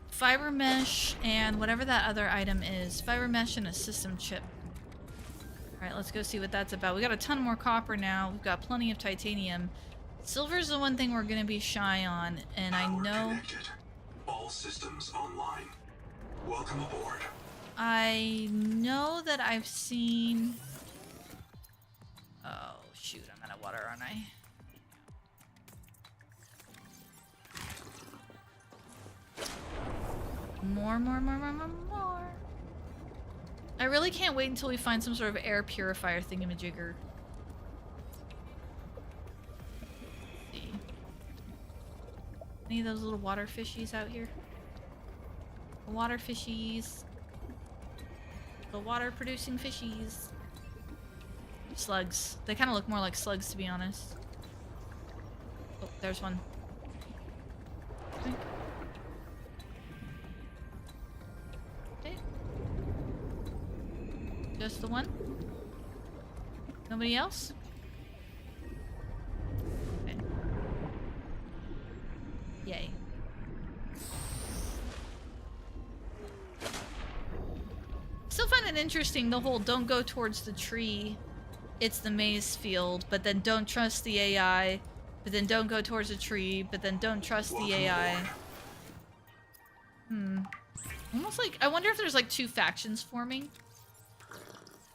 Fiber mesh and whatever that other item is. Fiber mesh and a system chip. Alright, let's go see what that's about. We got a ton more copper now. We've got plenty of titanium. Silver's the one thing we're gonna be shy on, and I Power know... connected. All systems online. Welcome aboard. I know that I've seen... Oh, shoot, I'm out of water, aren't I? More. I really can't wait until we find some sort of air purifier thingamajigger. Let's see. Any of those little water fishies out here? The water fishies. The water producing fishies. Slugs. They kind of look more like slugs, to be honest. Oh, there's one. Okay. Just the one? Nobody else? Okay. Yay. Still find it interesting, the whole don't go towards the tree. It's the maze field, but then don't trust the AI, but then don't go towards a tree, but then don't trust the AI. Almost like, I wonder if there's like 2 factions forming.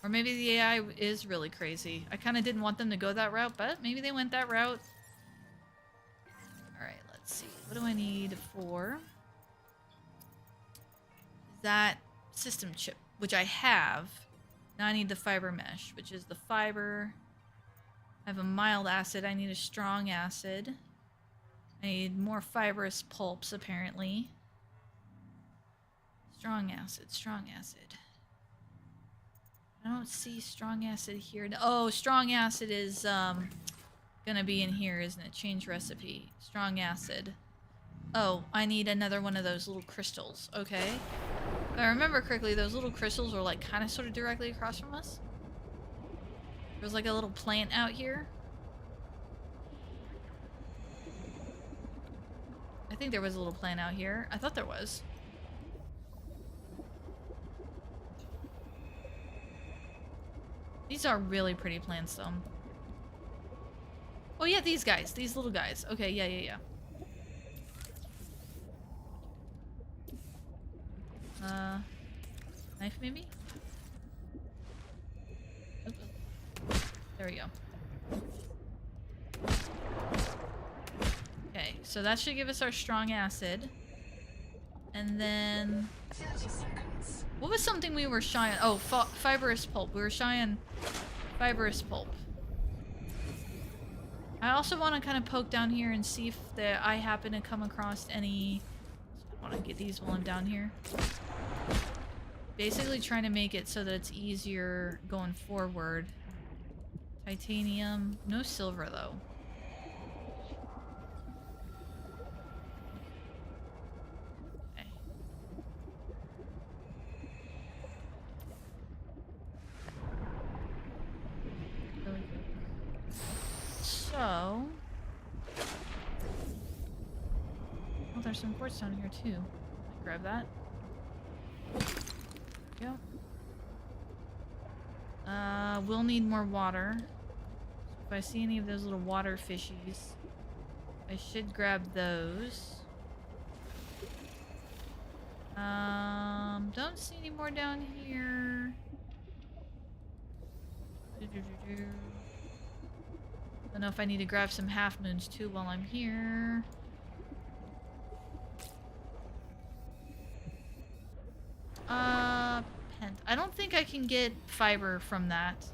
Or maybe the AI is really crazy. I kind of didn't want them to go that route, but maybe they went that route. Alright, let's see. What do I need for that system chip, which I have. Now I need the fiber mesh, which is the fiber. I have a mild acid. I need a strong acid. I need more fibrous pulps, apparently. Strong acid, strong acid. I don't see strong acid here. Oh, strong acid is gonna be in here, isn't it? Change recipe. Strong acid. Oh, I need another one of those little crystals. Okay. If I remember correctly, those little crystals were like kind of sort of directly across from us. There's like a little plant out here. I think there was a little plant out here. I thought there was. These are really pretty plants though. Oh yeah, these guys. These little guys. Okay, yeah. Knife maybe? Oop. There we go. Okay, so that should give us our strong acid. And then... 30 seconds. What was something we were shy on? Oh, fibrous pulp. We were shy on fibrous pulp. I also want to kind of poke down here and see if I happen to come across any... I want to get these while I'm down here. basically trying to make it so that it's easier going forward. Titanium. No silver, though. Okay. Really good. So... Oh, there's some quartz down here, too. Grab that. There we go. We'll need more water. So if I see any of those little water fishies, I should grab those. Don't see any more down here. Don't know if I need to grab some half moons too while I'm here. Pent. I don't think I can get fiber from that.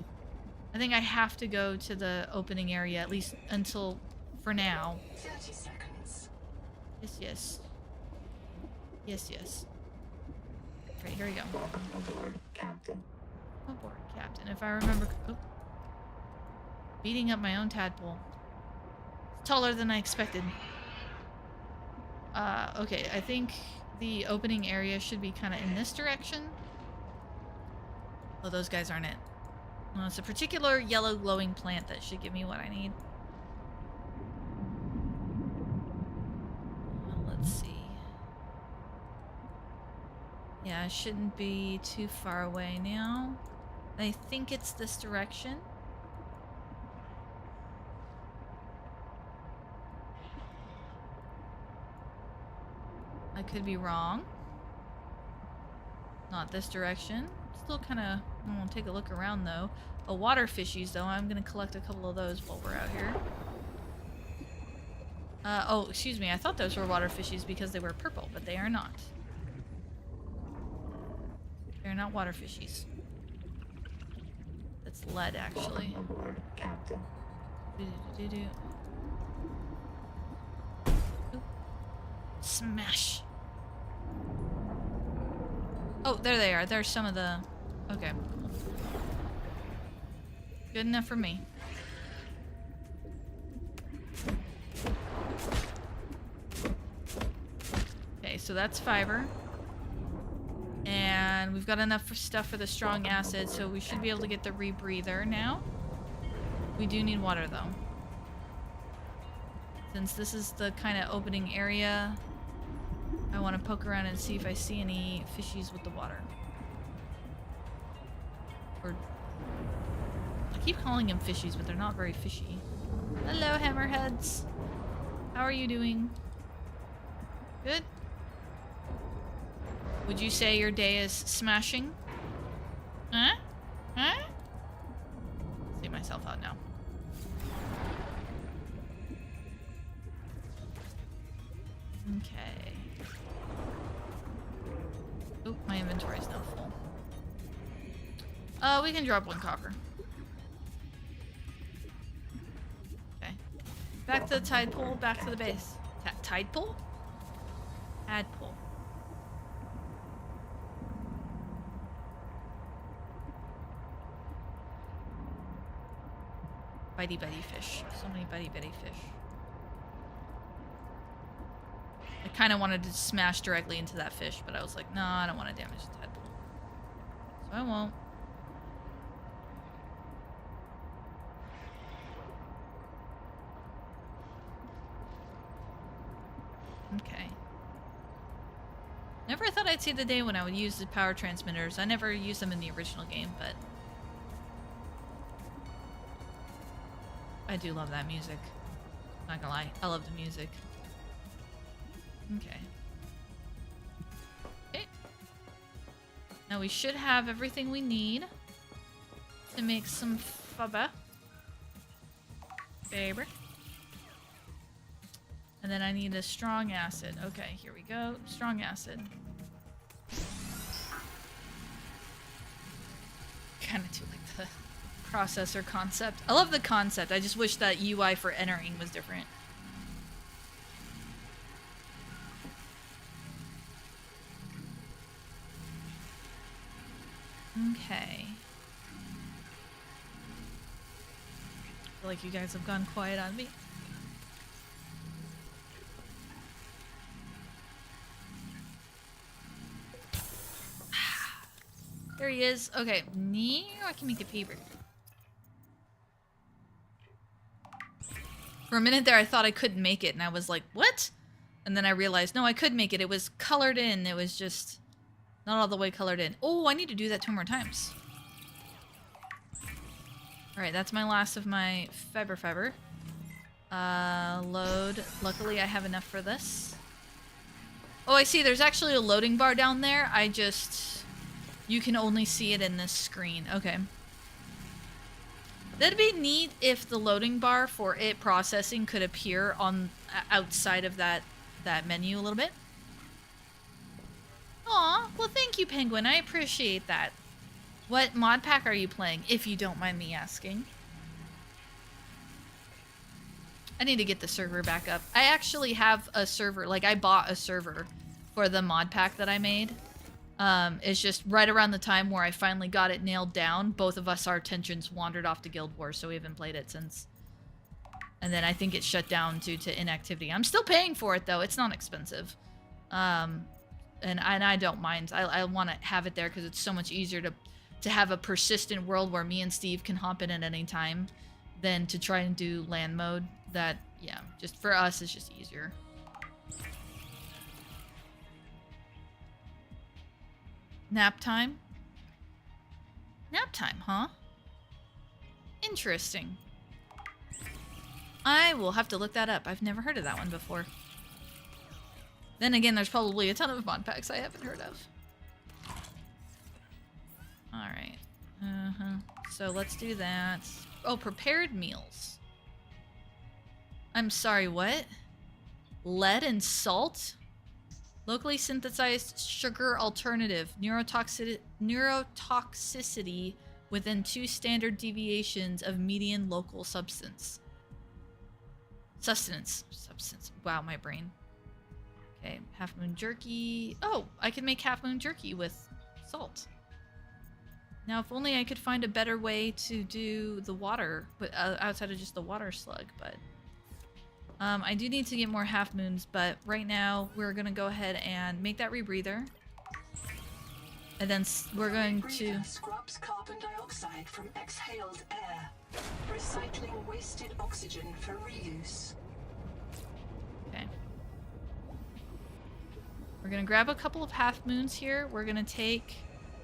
I think I have to go to the opening area, at least until, for now. 30 seconds. Yes, yes. Yes, yes. Right, here we go. Aboard, Captain. Aboard, Captain. If I remember... Oh. Beating up my own tadpole. It's taller than I expected. Okay, I think the opening area should be kind of in this direction. Oh, those guys aren't it. Well, it's a particular yellow glowing plant that should give me what I need. Well, let's see. Yeah, it shouldn't be too far away now. I think it's this direction. I could be wrong. Not this direction. Still kind of... I'm gonna take a look around though. Oh, water fishies though. I'm gonna collect a couple of those while we're out here. Oh, excuse me. I thought those were water fishies because they were purple, but they are not. They're not water fishies. That's lead, actually. Aboard, Captain. Do-do-do-do-do. Oop. Smash. Oh, there they are. There's some of the... Okay. Good enough for me. Okay, so that's fiber. And we've got enough stuff for the strong acid, so we should be able to get the rebreather now. We do need water, though. Since this is the kind of opening area, I want to poke around and see if I see any fishies with the water. Or... I keep calling them fishies, but they're not very fishy. Hello, hammerheads. How are you doing? Good? Would you say your day is smashing? Huh? Huh? See myself out now. Okay. Oop, my inventory is now full. We can drop one copper. Okay. Back to the tide pool, back to the base. Tide pool? Tadpole. Bitey bitey fish. So many bitey bitey fish. I kind of wanted to smash directly into that fish, but I was like, no, I don't want to damage the tadpole. So I won't. Okay. Never thought I'd see the day when I would use the power transmitters. I never used them in the original game, but... I do love that music. Not gonna lie, I love the music. Okay. Okay. Now we should have everything we need to make some faba. Baby. And then I need a strong acid. Okay, here we go. Strong acid. Kind of do like the processor concept. I love the concept. I just wish that UI for entering was different. Okay. I feel like you guys have gone quiet on me. There he is. Okay. Now I can make the paper. For a minute there, I thought I couldn't make it, and I was like, what? And then I realized, no, I could make it. It was colored in. It was just not all the way colored in. Oh, I need to do that 2 more times. Alright, that's my last of my fiber. Load. Luckily, I have enough for this. Oh, I see. There's actually a loading bar down there. You can only see it in this screen. Okay. That'd be neat if the loading bar for it processing could appear on outside of that menu a little bit. Aw, well thank you, Penguin. I appreciate that. What mod pack are you playing, if you don't mind me asking? I need to get the server back up. I actually have a server, like I bought a server for the mod pack that I made. It's just right around the time where I finally got it nailed down, both of us, our attentions wandered off to Guild Wars, so we haven't played it since. And then I think it shut down due to inactivity. I'm still paying for it though, it's not expensive. And I don't mind. I want to have it there because it's so much easier to have a persistent world where me and Steve can hop in at any time than to try and do LAN mode. That, yeah, just for us, it's just easier. Nap time? Nap time, huh? Interesting. I will have to look that up. I've never heard of that one before. Then again, there's probably a ton of mod packs I haven't heard of. Alright. So let's do that. Oh, prepared meals. I'm sorry, what? Lead and salt? Locally synthesized sugar alternative. Neurotoxicity within 2 standard deviations of median local substance. Sustenance. Substance. Wow, my brain. Okay, Half Moon Jerky. Oh, I can make Half Moon Jerky with salt. Now, if only I could find a better way to do the water, but outside of just the water slug, but... I do need to get more Half Moons, but right now we're going to go ahead and make that rebreather. And then we're going to... Scrubs carbon dioxide from exhaled air, recycling wasted oxygen for reuse. Okay. We're going to grab a couple of Half Moons here. We're going to take...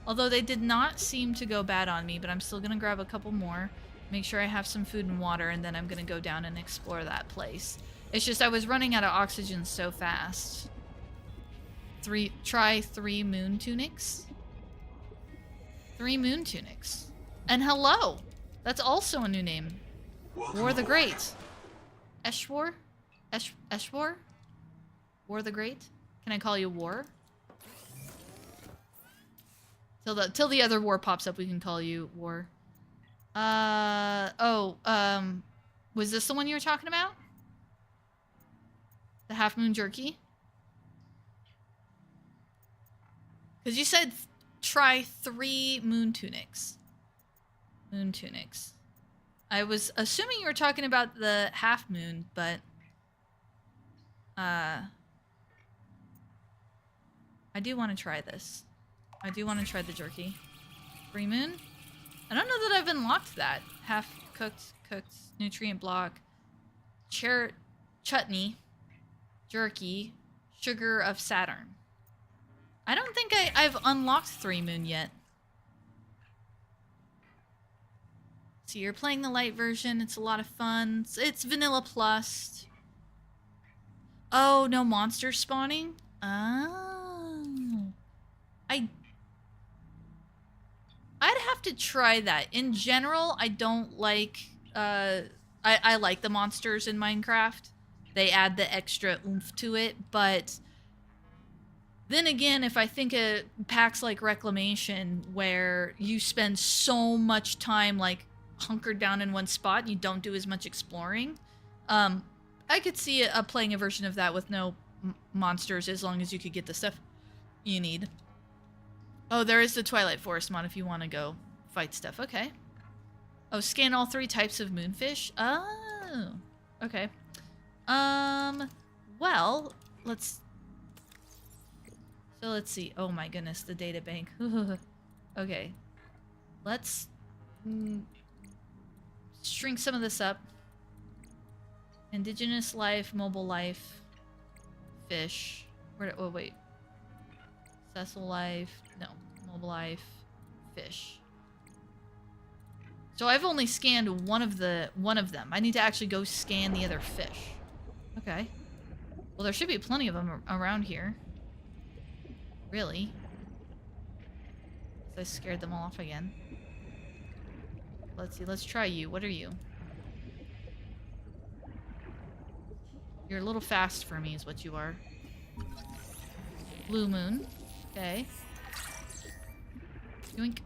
Although they did not seem to go bad on me, but I'm still going to grab a couple more. Make sure I have some food and water, and then I'm going to go down and explore that place. It's just I was running out of oxygen so fast. Try 3 moon tunics. 3 moon tunics. And hello! That's also a new name. War the Great. Eshwar? Eshwar? War the Great? Can I call you War? Till the other war pops up, we can call you War. Was this the one you were talking about? The Half Moon Jerky? Because you said try 3 moon tunics. Moon tunics. I was assuming you were talking about the Half Moon, but... I do want to try this. I do want to try the jerky. 3 moon? I don't know that I've unlocked that. Half cooked, nutrient block, chutney, jerky, sugar of Saturn. I don't think I've unlocked 3 moon yet. So you're playing the light version. It's a lot of fun. It's vanilla plus. Oh, no monsters spawning? Oh. I'd have to try that. In general, I don't like... I like the monsters in Minecraft. They add the extra oomph to it, but... Then again, if I think of packs like Reclamation, where you spend so much time, like, hunkered down in one spot and you don't do as much exploring, I could see playing a version of that with no monsters, as long as you could get the stuff you need. Oh, there is the Twilight Forest mod if you want to go fight stuff. Okay. Oh, scan all 3 types of moonfish. Oh, okay. Well, let's see. Oh my goodness, the data bank. Okay. Let's shrink some of this up. Indigenous life, mobile life, fish. Oh, wait. Cecil life. No. Mobile life, fish. So I've only scanned one of them. I need to actually go scan the other fish. Okay. Well, there should be plenty of them around here. Really. I scared them all off again. Let's see. Let's try you. What are you? You're a little fast for me is what you are. Blue moon. Okay. Yoink.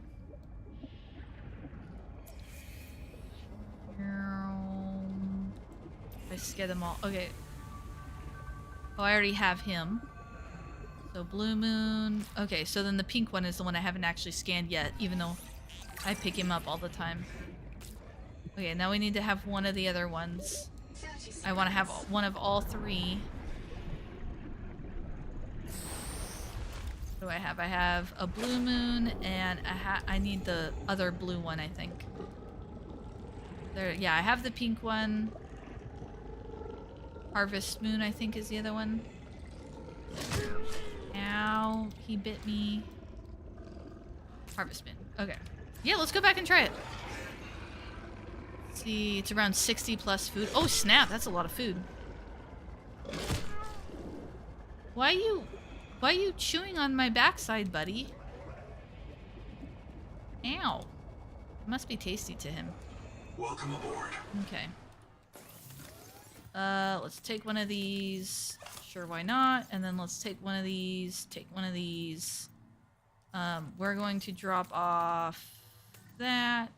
I scared them all. Okay. Oh, I already have him. So blue moon. Okay, so then the pink one is the one I haven't actually scanned yet, even though I pick him up all the time. Okay, now we need to have one of the other ones. I want to have one of all 3. What do I have? I have a blue moon and I need the other blue one, I think. There, yeah, I have the pink one. Harvest moon, I think, is the other one. Ow, he bit me. Harvest moon. Okay. Yeah, let's go back and try it. Let's see, it's around 60 plus food. Oh, snap, that's a lot of food. Why are you chewing on my backside, buddy? Ow. It must be tasty to him. Welcome aboard. Okay. Let's take one of these. Sure, why not? And then let's take one of these. Take one of these. We're going to drop off that.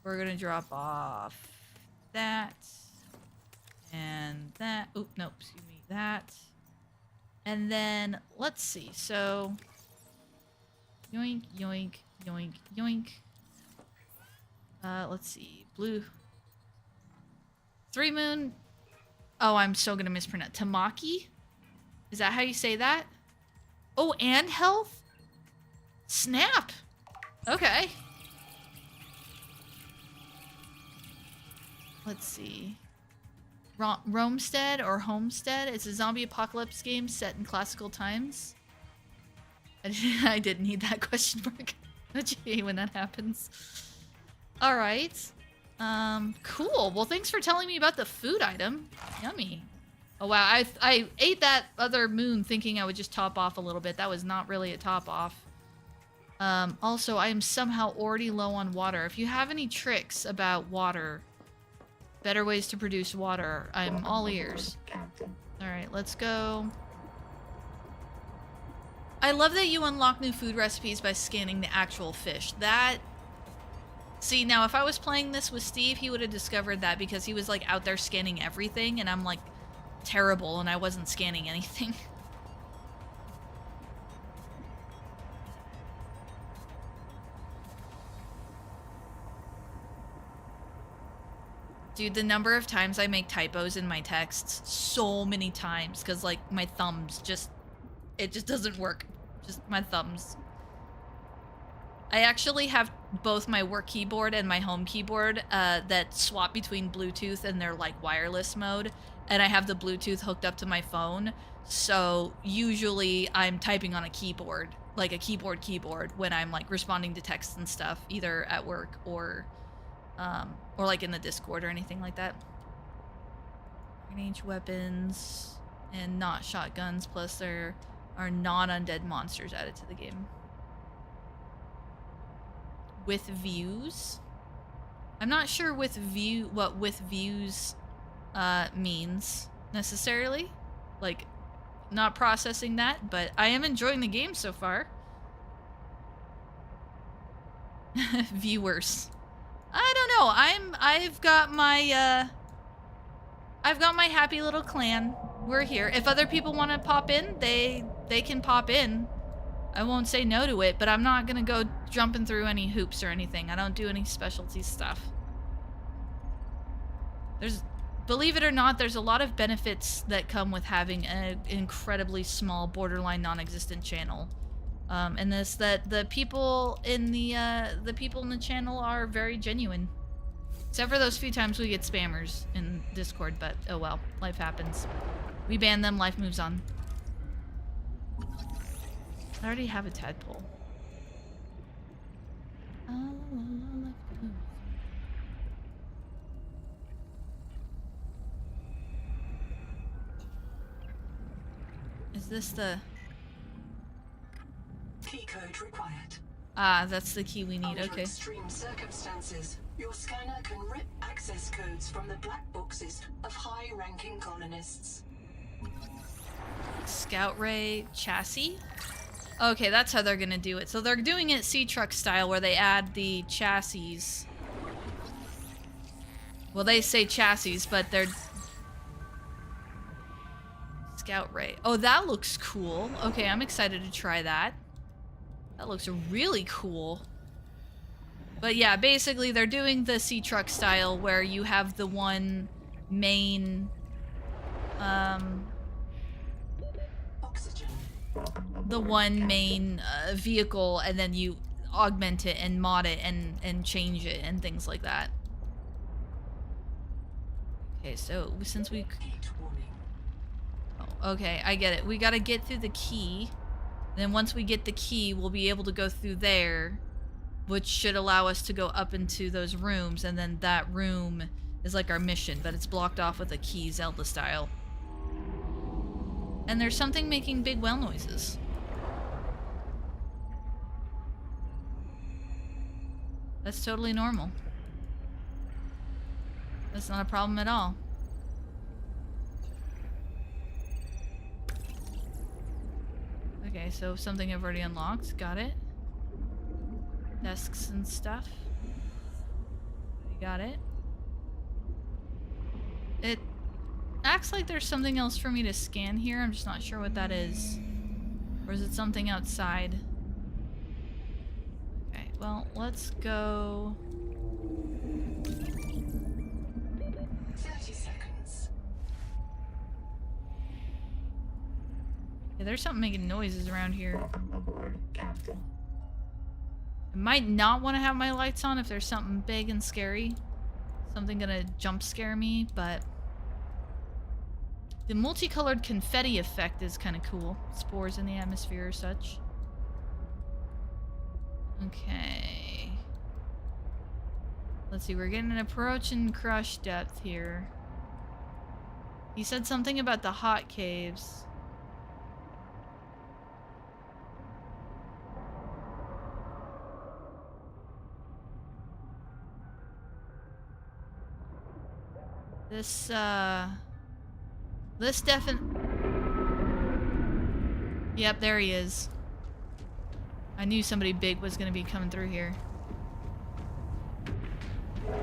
We're going to drop off that. And that. Oh, no, excuse me. That. And then, let's see. So, yoink, yoink, yoink, yoink. Let's see. Blue. 3 moon. Oh, I'm so gonna mispronounce. Tamaki? Is that how you say that? Oh, and health? Snap! Okay. Let's see. Romestead or Homestead? It's a zombie apocalypse game set in classical times. I didn't need that question mark. Don't you hate when that happens? Alright. Cool. Well, thanks for telling me about the food item. Yummy. Oh, wow. I ate that other moon thinking I would just top off a little bit. That was not really a top off. Also, I am somehow already low on water. If you have any tricks about water, better ways to produce water, I'm all ears. Alright, let's go. I love that you unlock new food recipes by scanning the actual fish. That... See, now if I was playing this with Steve, he would have discovered that because he was like out there scanning everything and I'm like terrible and I wasn't scanning anything. Dude, the number of times I make typos in my texts, so many times, because like my thumbs just, it just doesn't work. Just my thumbs. I actually have both my work keyboard and my home keyboard that swap between Bluetooth and their like wireless mode, and I have the Bluetooth hooked up to my phone, so usually I'm typing on a keyboard, like a keyboard when I'm like responding to texts and stuff, either at work or like in the Discord or anything like that. Range weapons and not shotguns, plus there are non-undead monsters added to the game. With views? I'm not sure what with views means necessarily. Like, not processing that, but I am enjoying the game so far. Viewers. I don't know. I've got my happy little clan. We're here. If other people want to pop in, they can pop in. I won't say no to it, but I'm not gonna go jumping through any hoops or anything. I don't do any specialty stuff. Believe it or not, there's a lot of benefits that come with having an incredibly small, borderline non-existent channel. And that the people in the channel are very genuine. Except for those few times we get spammers in Discord, but oh well, life happens. We ban them, life moves on. I already have a tadpole. Is this the... Key code required. Ah, that's the key we need, Under okay. extreme circumstances, your scanner can rip access codes from the black boxes of high-ranking colonists. Scout Ray chassis? Okay, that's how they're gonna do it. So they're doing it Sea Truck style, where they add the chassis. Well, they say chassis, but they're... Scout Ray. Oh, that looks cool. Okay, I'm excited to try that. That looks really cool. But yeah, basically they're doing the Sea Truck style, where you have the one main... Oxygen. the one main vehicle, and then you augment it and mod it and change it and things like that. Okay, so since we... Heat warning. Oh, okay, I get it. We gotta get through the key. Then once we get the key, we'll be able to go through there, which should allow us to go up into those rooms, and then that room is like our mission, but it's blocked off with a key, Zelda style. And there's something making big whale noises. That's totally normal. That's not a problem at all. Okay, so something I've already unlocked. Got it. Desks and stuff. Got it. It acts like there's something else for me to scan here. I'm just not sure what that is. Or is it something outside? Okay, well, let's go... 30 seconds. Yeah, there's something making noises around here. Welcome aboard, Captain. I might not want to have my lights on if there's something big and scary. Something gonna jump scare me, but... The multicolored confetti effect is kind of cool. Spores in the atmosphere or such. Okay. Let's see, we're getting an approach and crush depth here. He said something about the hot caves. This Yep, there he is. I knew somebody big was gonna be coming through here.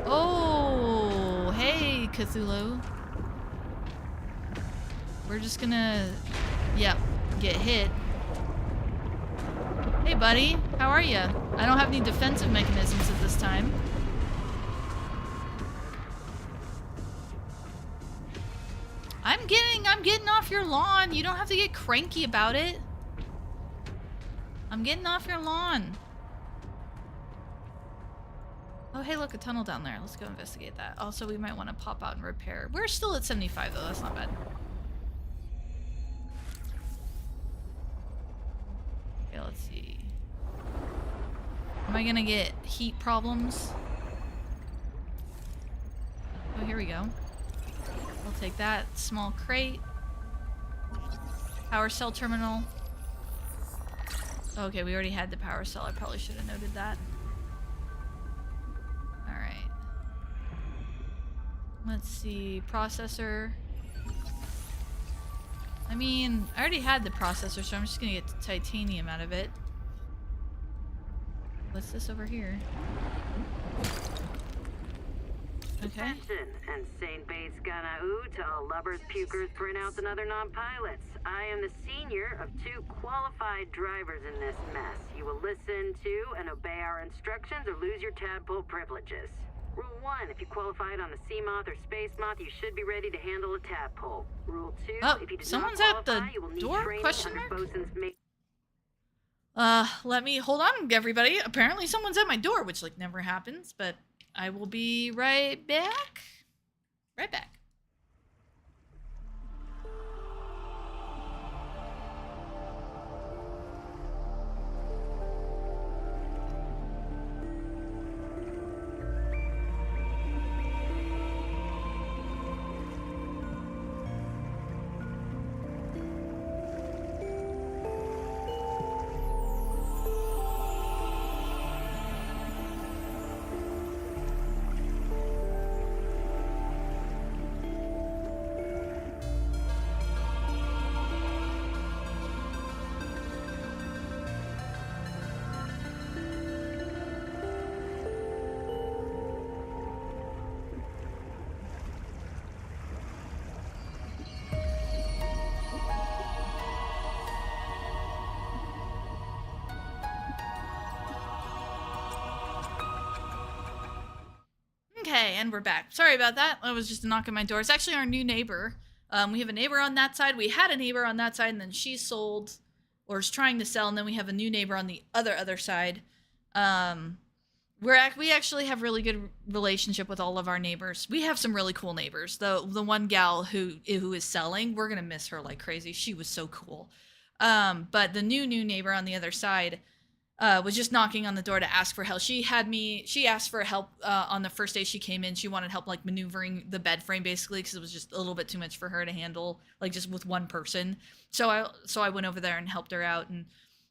Oh, hey, Cthulhu. We're just gonna, yep, get hit. Hey, buddy, how are ya? I don't have any defensive mechanisms at this time. I'm getting off your lawn. You don't have to get cranky about it. I'm getting off your lawn. Oh, hey, look, a tunnel down there. Let's go investigate that. Also, we might want to pop out and repair. We're still at 75, though. That's not bad. Okay, let's see. Am I gonna get heat problems? Oh, here we go. I'll take that. Small crate. Power cell terminal. Okay, we already had the power cell. I probably should have noted that. Alright. Let's see. Processor. I mean, I already had the processor, so I'm just gonna get the titanium out of it. What's this over here? Okay. Attention, and Saint Bates Gana to all lubbers, pukers, printouts, and other non-pilots. I am the senior of 2 qualified drivers in this mess. You will listen to and obey our instructions or lose your tadpole privileges. Rule 1, if you qualified on the sea moth or space moth, you should be ready to handle a tadpole. Rule 2, Oh, if you did someone's not at the qualify, you will need door? training Question under mark? bosun's mate. Let me hold on, everybody. Apparently someone's at my door, which like never happens, but I will be right back. Right back. Okay, and we're back. Sorry about that. I was just knocking my door. It's actually our new neighbor. We have a neighbor on that side. We had a neighbor on that side, and then she sold, or is trying to sell, and then we have a new neighbor on the other side. We actually have really good relationship with all of our neighbors. We have some really cool neighbors. The one gal who is selling, we're gonna miss her like crazy. She was so cool. But the new neighbor on the other side was just knocking on the door to ask for help. She asked for help on the first day she came in. She wanted help like maneuvering the bed frame basically because it was just a little bit too much for her to handle like just with one person. So I went over there and helped her out, and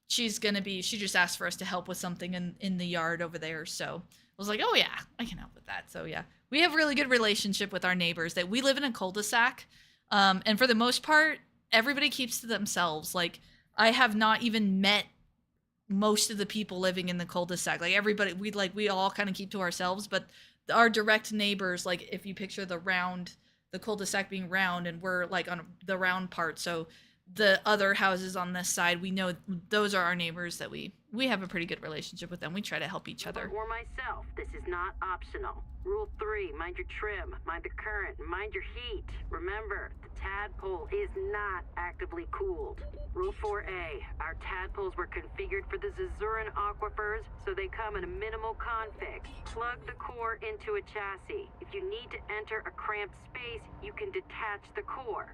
she just asked for us to help with something in the yard over there. So I was like, oh yeah, I can help with that. So yeah, we have a really good relationship with our neighbors. That we live in a cul-de-sac, and for the most part, everybody keeps to themselves. Like I have not even met most of the people living in the cul-de-sac. Like everybody, we all kind of keep to ourselves, but our direct neighbors, like if you picture the cul-de-sac being round, and we're like on the round part, so the other houses on this side, we know those are our neighbors that we have a pretty good relationship with them. We try to help each other. Or myself, this is not optional. Rule 3, mind your trim, mind the current, mind your heat. Remember, the tadpole is not actively cooled. Rule 4A, our tadpoles were configured for the Zazuran aquifers, so they come in a minimal config. Plug the core into a chassis. If you need to enter a cramped space, you can detach the core.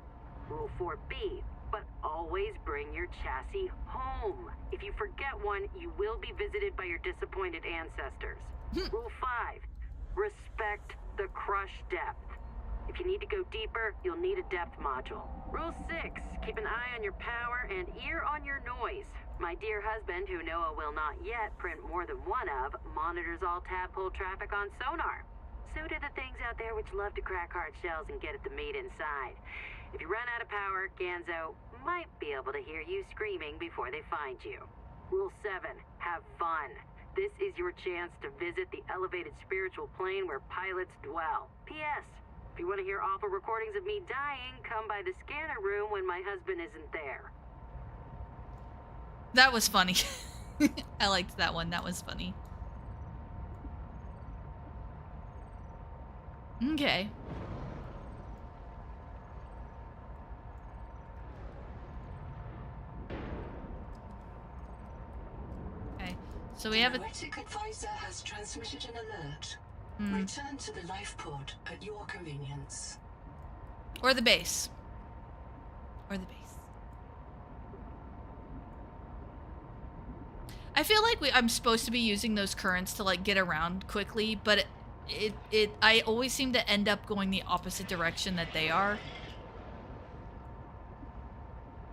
Rule 4B, but always bring your chassis home. If you forget one, you will be visited by your disappointed ancestors. Rule 5, respect the crush depth. If you need to go deeper, you'll need a depth module. Rule 6, keep an eye on your power and ear on your noise. My dear husband, who Noah will not yet print more than one of, monitors all tadpole traffic on sonar. So do the things out there which love to crack hard shells and get at the meat inside. If you run out of power, Ganzo might be able to hear you screaming before they find you. Rule 7, have fun. This is your chance to visit the elevated spiritual plane where pilots dwell. P.S. If you want to hear awful recordings of me dying, come by the scanner room when my husband isn't there. That was funny. I liked that one. That was funny. Okay. So we have a Noetic advisor has transmitted an alert. Return to the life pod at your convenience. or the base. Or the base. I feel like I'm supposed to be using those currents to like get around quickly, but I always seem to end up going the opposite direction that they are.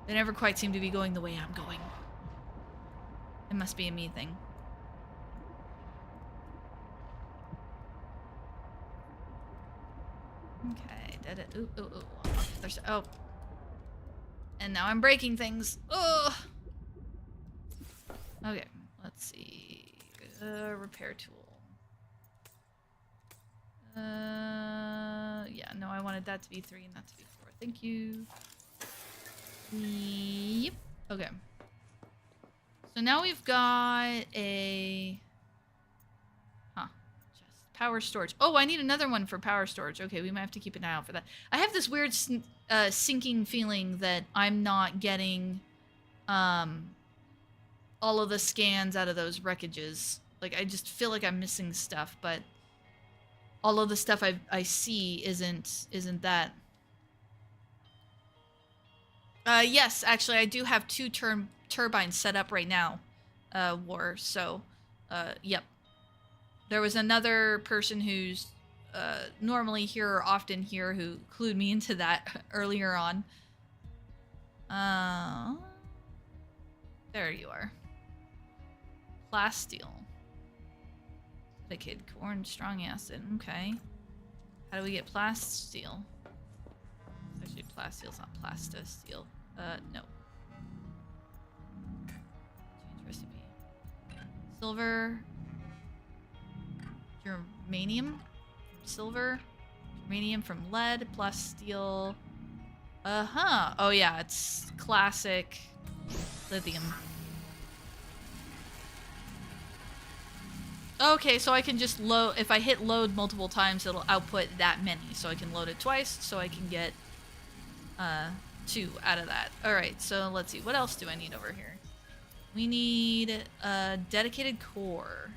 They never quite seem to be going the way I'm going. It must be a me thing. Okay, did it? Ooh, ooh, ooh. There's, oh. And now I'm breaking things. Ugh. Okay, let's see. Repair tool. wanted that to be 3 and that to be 4. Thank you. Yep. Okay. So now we've got a... Huh. Just power storage. Oh, I need another one for power storage. Okay, we might have to keep an eye out for that. I have this weird sinking feeling that I'm not getting all of the scans out of those wreckages. Like, I just feel like I'm missing stuff, but all of the stuff I see isn't that. Yes, actually, I do have 2 turbines set up right now, War, so, yep. There was another person who's normally here or often here who clued me into that earlier on. There you are. Plasteel. Dedicated corn, strong acid. Okay. How do we get plasteel? Actually, plasteel's not plastasteel. No. Change recipe. Silver. Germanium from silver. Germanium from lead. Plasteel. Uh-huh. Oh yeah, it's classic lithium. Okay, so I can just load, if I hit load multiple times, it'll output that many. So I can load it twice, so I can get 2 out of that. Alright, so let's see, what else do I need over here? We need a dedicated core.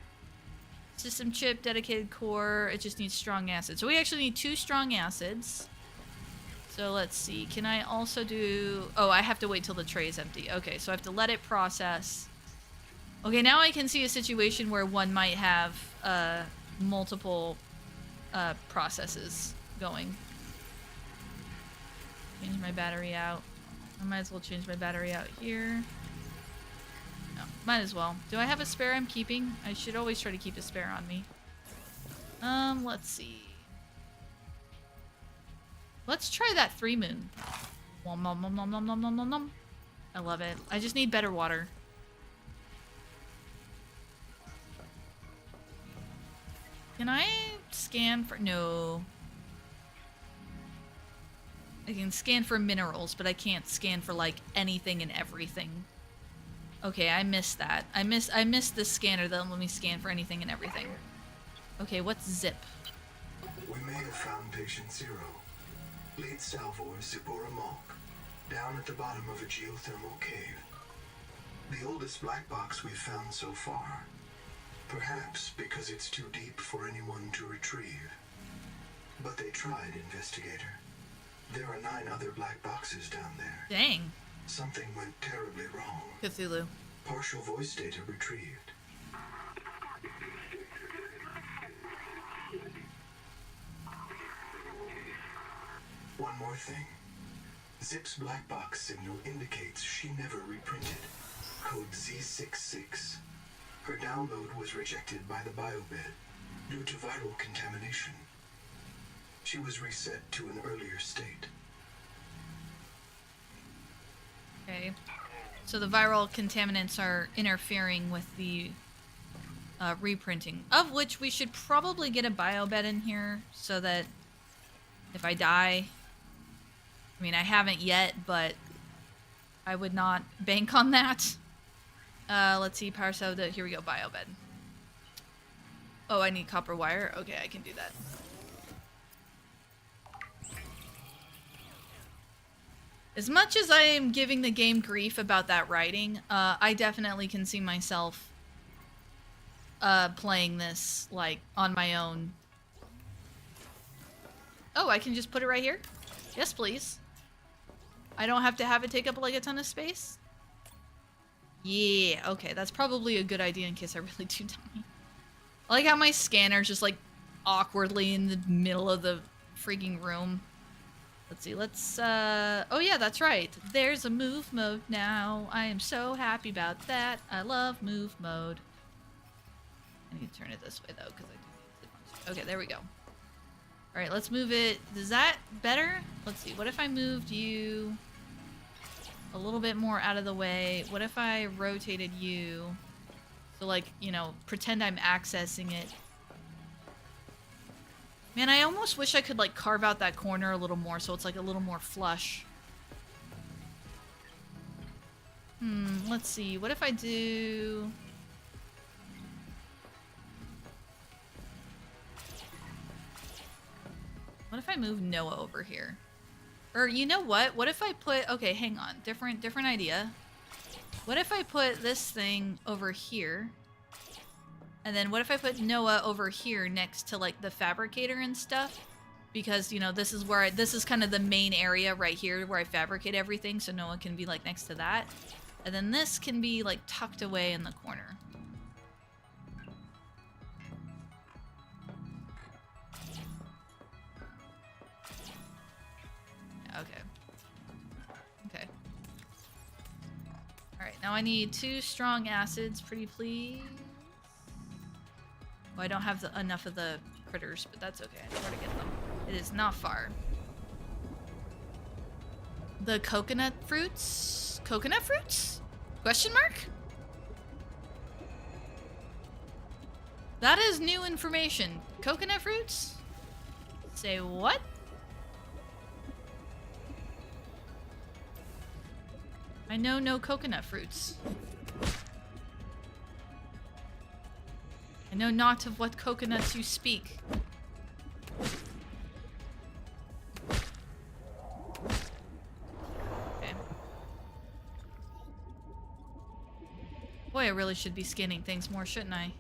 System chip, dedicated core, it just needs strong acid. So we actually need 2 strong acids. So let's see, can I also do, oh, I have to wait till the tray is empty. Okay, so I have to let it process. Okay, now I can see a situation where one might have multiple processes going. Change my battery out. I might as well change my battery out here. No, might as well. Do I have a spare I'm keeping? I should always try to keep a spare on me. Let's see. Let's try that 3 moon. Nom, nom, nom, nom, nom, nom, nom, nom, nom. I love it. I just need better water. Can I scan for... No. I can scan for minerals, but I can't scan for, like, anything and everything. Okay, I missed that. I missed the scanner that let me scan for anything and everything. Okay, what's zip? We may have found patient 0. Lead salvor Zipporah Malk, down at the bottom of a geothermal cave. The oldest black box we've found so far. Perhaps because it's too deep for anyone to retrieve. But they tried, investigator. There are 9 other black boxes down there. Dang. Something went terribly wrong. Cthulhu. Partial voice data retrieved. One more thing. Zip's black box signal indicates she never reprinted. Code Z66. Her download was rejected by the biobed due to viral contamination. She was reset to an earlier state. Okay. So the viral contaminants are interfering with the reprinting, of which we should probably get a biobed in here so that if I die, I mean, I haven't yet, but I would not bank on that. Let's see, power soda. Here we go, biobed. Oh, I need copper wire. Okay, I can do that. As much as I am giving the game grief about that writing, I definitely can see myself playing this, like, on my own. Oh, I can just put it right here? Yes, please. I don't have to have it take up, like, a ton of space? Yeah, okay, that's probably a good idea in case I really do die. I like how my scanner's just, like, awkwardly in the middle of the freaking room. Let's see, let's, oh yeah, that's right. There's a move mode now. I am so happy about that. I love move mode. I need to turn it this way, though, because I do need to... Okay, there we go. Alright, let's move it. Is that better? Let's see, what if I moved you a little bit more out of the way? What if I rotated you? So, like, you know, pretend I'm accessing it. Man, I almost wish I could like carve out that corner a little more so it's like a little more flush. Let's see. What if I do... What if I move Noah over here? Or you know what? What if I put... Okay, hang on. Different idea. What if I put this thing over here? And then what if I put Noah over here next to like the fabricator and stuff? Because, you know, this is where this is kind of the main area right here where I fabricate everything, so Noah can be like next to that. And then this can be like tucked away in the corner. Okay. Okay. Alright, now I need 2 strong acids, pretty please. Well, I don't have enough of the critters, but that's okay. I know where to get them. It is not far. The coconut fruits? Coconut fruits? Question mark? That is new information. Coconut fruits? Say what? I know no coconut fruits. I know not of what coconuts you speak. Okay. Boy, I really should be scanning things more, shouldn't I?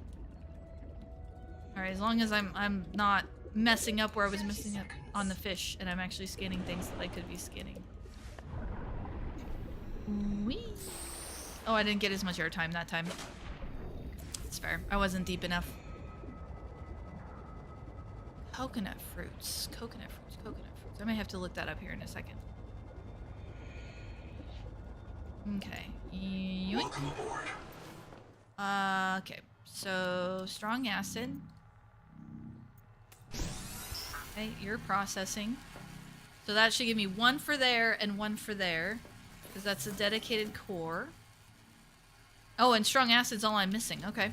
Alright, as long as I'm not messing up where I was messing up on the fish, and I'm actually scanning things that I could be scanning. Whee! Oh, I didn't get as much airtime that time. It's fair. I wasn't deep enough. Coconut fruits. Coconut fruits. Coconut fruits. I may have to look that up here in a second. Okay. Yoink. Welcome aboard. Okay. So, strong acid. Okay, you're processing. So that should give me 1 for there and 1 for there. Because that's a dedicated core. Oh, and strong acid's all I'm missing. Okay.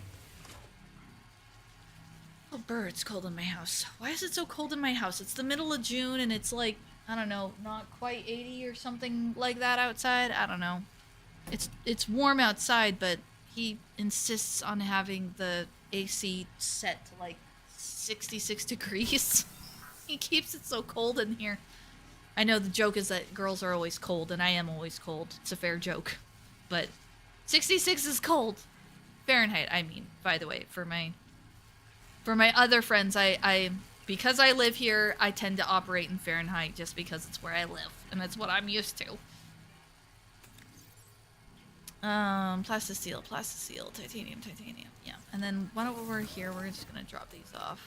Oh, brr, it's cold in my house. Why is it so cold in my house? It's the middle of June and it's like, I don't know, not quite 80 or something like that outside. I don't know. It's warm outside, but he insists on having the AC set to like 66 degrees. He keeps it so cold in here. I know the joke is that girls are always cold, and I am always cold. It's a fair joke. But 66 is cold. Fahrenheit, I mean, by the way, for my other friends, I because I live here, I tend to operate in Fahrenheit just because it's where I live, and it's what I'm used to. Plasticele, titanium. Yeah, and then while we're here, we're just gonna drop these off.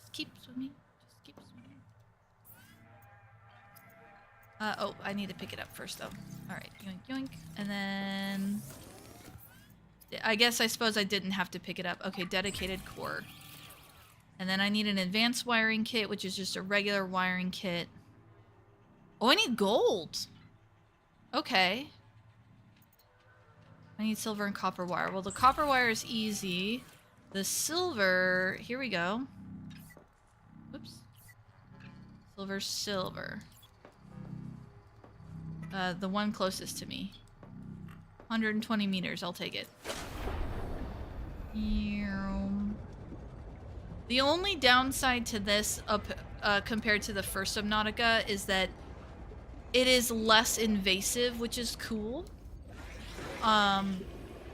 Just keep swimming. Oh, I need to pick it up first, though. Alright, yoink, yoink. And then... I suppose I didn't have to pick it up. Okay, dedicated core. And then I need an advanced wiring kit, which is just a regular wiring kit. Oh, I need gold! Okay. I need silver and copper wire. Well, the copper wire is easy. The silver... Here we go. Whoops. Silver. The one closest to me. 120 meters, I'll take it. The only downside to this, compared to the first Subnautica, is that it is less invasive, which is cool. On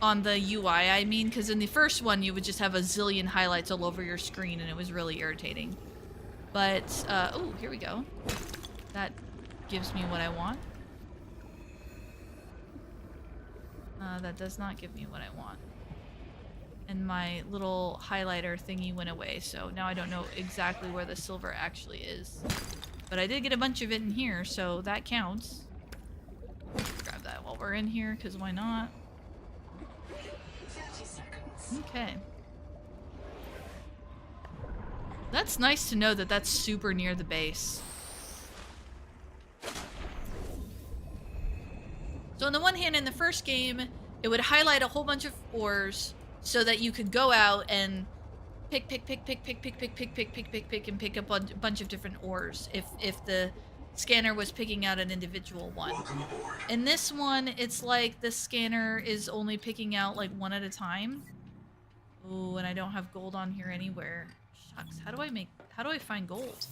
the UI, I mean, because in the first one, you would just have a zillion highlights all over your screen, and it was really irritating. But, oh, here we go. That gives me what I want. That does not give me what I want. And my little highlighter thingy went away, so now I don't know exactly where the silver actually is. But I did get a bunch of it in here, so that counts. Grab that while we're in here, because why not? 30 seconds. Okay. That's nice to know that that's super near the base. So on the one hand, in the first game, it would highlight a whole bunch of ores so that you could go out and pick, and pick up a bunch of different ores if the scanner was picking out an individual one. Welcome aboard. In this one, it's like the scanner is only picking out like one at a time. Oh, and I don't have gold on here anywhere. Shucks, how do I find gold?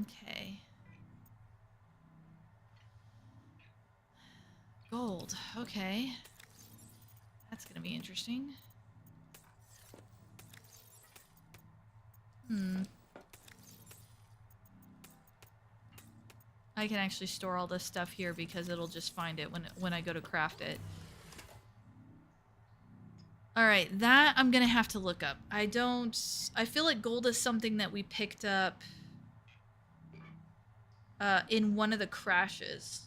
Okay. Gold, okay. That's gonna be interesting. I can actually store all this stuff here because it'll just find it when I go to craft it. Alright, that I'm gonna have to look up. I feel like gold is something that we picked up in one of the crashes.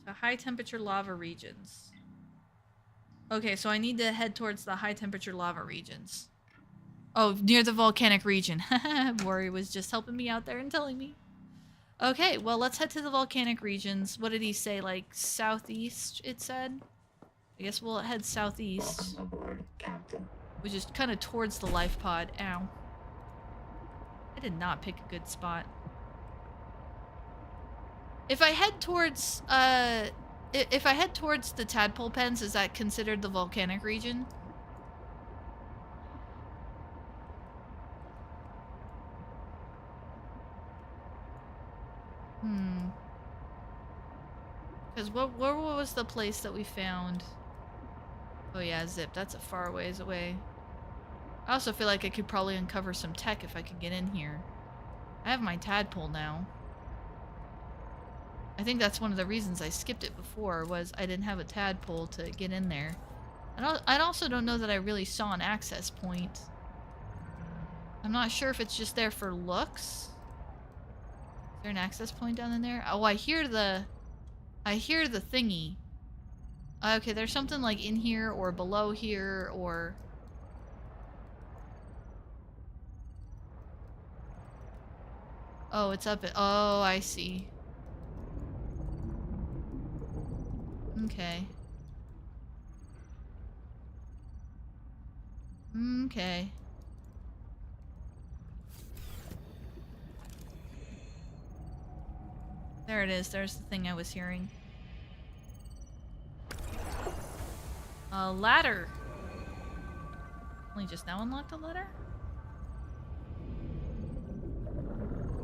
So high temperature lava regions. Okay, so I need to head towards the high temperature lava regions. Oh, near the volcanic region. Worry was just helping me out there and telling me. Okay, well, let's head to the volcanic regions. What did he say? Like southeast, it said? I guess we'll head southeast. Welcome aboard, Captain. Which is kind of towards the life pod. Ow. I did not pick a good spot. If I head towards, if I head towards the tadpole pens, is that considered the volcanic region? Because where was the place that we found? Oh yeah, Zip. That's a far ways away. I also feel like I could probably uncover some tech if I could get in here. I have my tadpole now. I think that's one of the reasons I skipped it before, was I didn't have a tadpole to get in there. I also don't know that I really saw an access point. I'm not sure if it's just there for looks. Is there an access point down in there? Oh, I hear the thingy. Okay, there's something like in here or below here or... Oh, it's up at... Oh, I see. Okay. Okay. There it is. There's the thing I was hearing. A ladder. Only just now unlocked a ladder?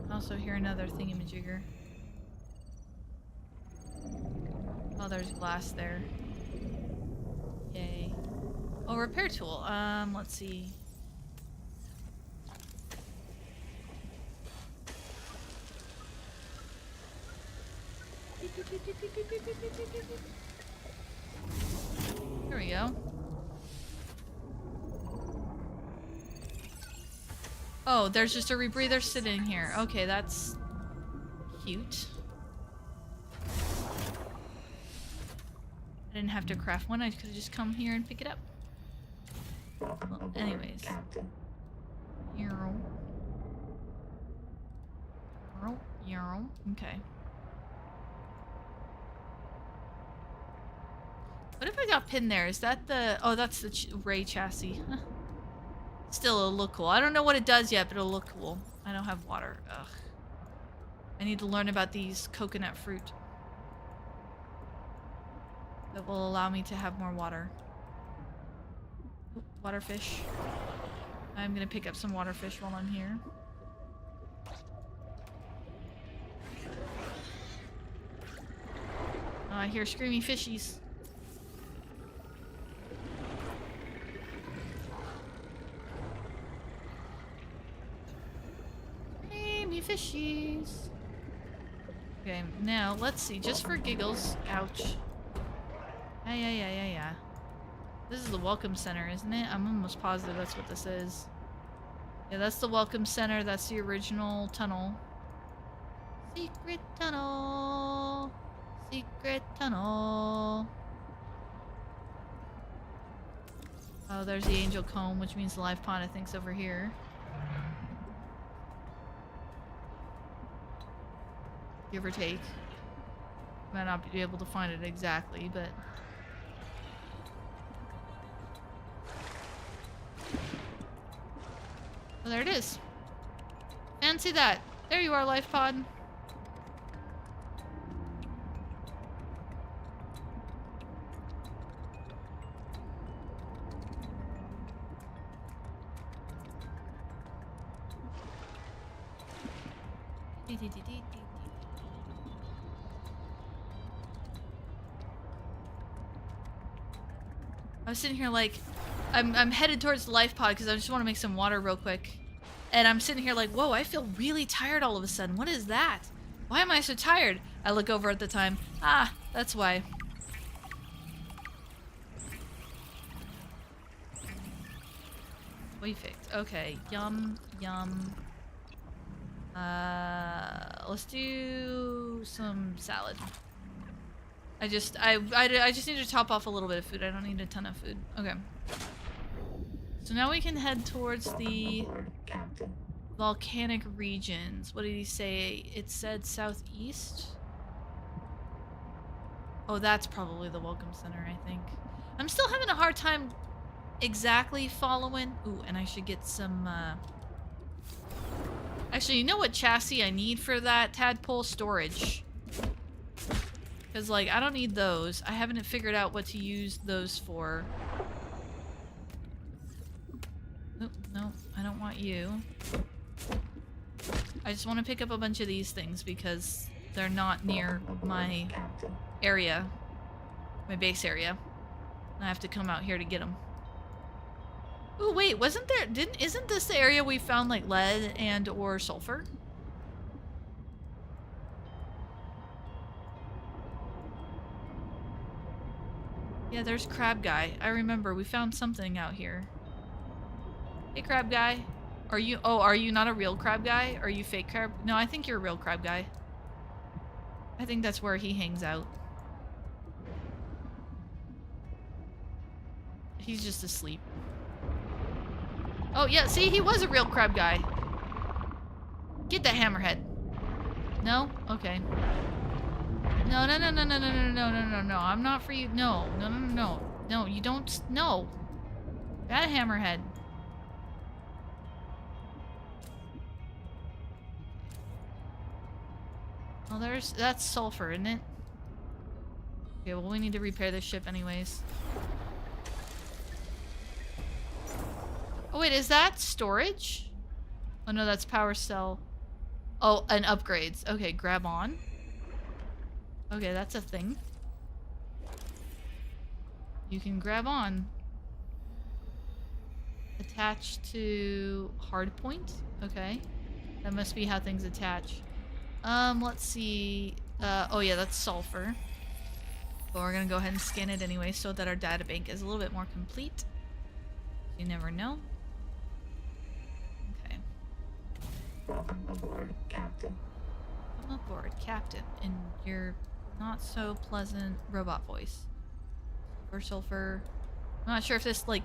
I also hear another thingamajigger. Oh, there's glass there. Yay. Oh, repair tool. Let's see. Here we go. Oh, there's just a rebreather sitting here. Okay, that's cute. I didn't have to craft one. I could have just come here and pick it up. Welcome Well, aboard, anyways. Captain. Yarrow. Yarrow. Okay. What if I got pinned there? Is that the... Oh, that's the Ray chassis. Still, it'll look cool. I don't know what it does yet, but it'll look cool. I don't have water. Ugh. I need to learn about these coconut fruit. That will allow me to have more water. Oop, waterfish. I'm gonna pick up some waterfish while I'm here. Oh, I hear screaming fishies. Screamy fishies. Okay, now let's see, just for giggles. Ouch. Yeah. This is the welcome center, isn't it? I'm almost positive that's what this is. Yeah, that's the welcome center. That's the original tunnel. Secret tunnel. Secret tunnel. Oh, there's the angel comb, which means the life pond, I think, is over here. give or take. Might not be able to find it exactly, but... Oh, there it is. Fancy that. There you are, life pod. I was sitting here like, I'm headed towards the life pod because I just want to make some water real quick. And I'm sitting here like, whoa, I feel really tired all of a sudden. What is that? Why am I so tired? I look over at the time. Ah, that's why. Perfect. Okay. Yum, yum. Let's do some salad. I just need to top off a little bit of food. I don't need a ton of food. Okay. So now we can head towards the volcanic regions. What did he say? It said southeast? Oh, that's probably the Welcome Center, I think. I'm still having a hard time exactly following. Ooh, and I should get some, Actually, you know what chassis I need for that tadpole? Storage. Because, like, I don't need those. I haven't figured out what to use those for. Oh, no, I don't want you. I just want to pick up a bunch of these things because they're not near my area. My base area. And I have to come out here to get them. Oh wait, wasn't there, isn't this the area we found like lead and or sulfur? Yeah, there's Crab Guy. I remember we found something out here. Hey Crab Guy. Are you not a real Crab Guy? Are you fake Crab? No, I think you're a real Crab Guy. I think that's where he hangs out. He's just asleep. Oh, yeah, see, he was a real Crab Guy. Get that hammerhead. No? Okay. No, no, no, no, no, no, no, no, no, no, no. I'm not for you. No, no, no, no, no. No, you don't. No. Got a hammerhead. Well, that's sulfur, isn't it? Okay, well, we need to repair this ship anyways. Oh wait, is that storage? Oh no, that's power cell. Oh, and upgrades. Okay, grab on. Okay, that's a thing. You can grab on. Attach to hardpoint. Okay. That must be how things attach. Let's see. Oh yeah, that's sulfur. But we're gonna go ahead and scan it anyway so that our data bank is a little bit more complete. You never know. Welcome aboard, Captain. Come aboard, Captain, in your not so pleasant robot voice. Sulfur. I'm not sure if this like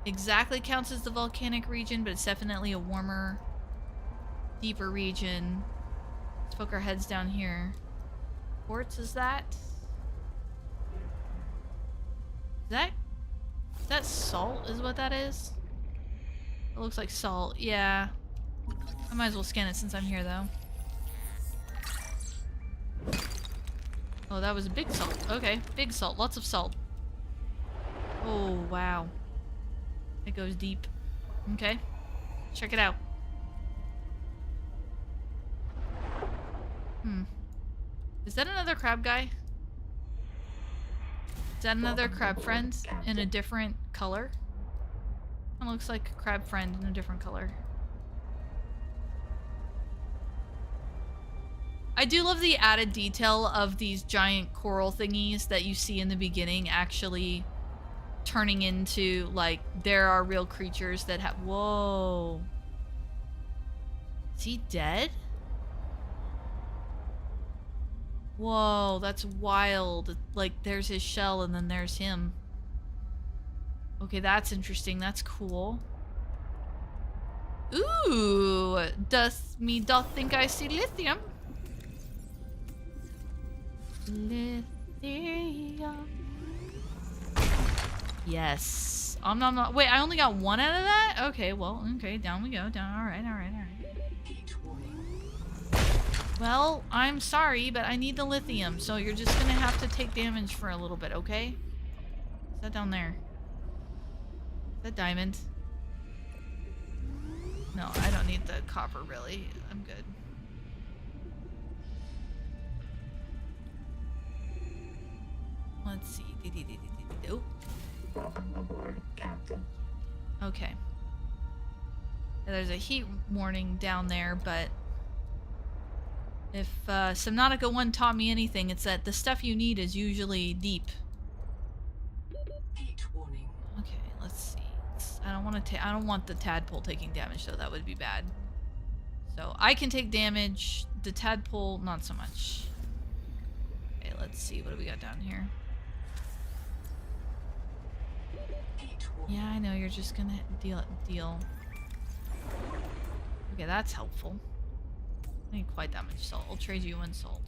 exactly counts as the volcanic region, but it's definitely a warmer, deeper region. Let's poke our heads down here. Quartz, is that? Is that salt? Is what that is? It looks like salt. Yeah. I might as well scan it since I'm here, though. Oh, that was a big salt. Okay, big salt. Lots of salt. Oh, wow. It goes deep. Okay. Check it out. Is that another crab guy? Is that another crab friend in a different color? It looks like a crab friend in a different color. I do love the added detail of these giant coral thingies that you see in the beginning actually turning into, like, there are real creatures that have... Whoa. Is he dead? Whoa, that's wild. Like, there's his shell and then there's him. Okay, that's interesting. That's cool. Ooh, doth think I see lithium. Lithium. Yes. No. Wait, I only got one out of that? Okay, well, okay, down we go. Down. All right. Heat warning. Well, I'm sorry, but I need the lithium, so you're just gonna have to take damage for a little bit, okay? Is that down there? Is that diamond? No, I don't need the copper, really. I'm good. Let's see. Oh. Welcome aboard, Captain. Okay. Yeah, there's a heat warning down there, but if Subnautica 1 taught me anything, it's that the stuff you need is usually deep. Heat warning. Okay, let's see. I don't want the tadpole taking damage, though. That would be bad. So I can take damage. The tadpole, not so much. Okay, let's see. What do we got down here? Heat warning. Yeah, I know. You're just gonna deal. Okay, that's helpful. I need quite that much salt. I'll trade you one salt.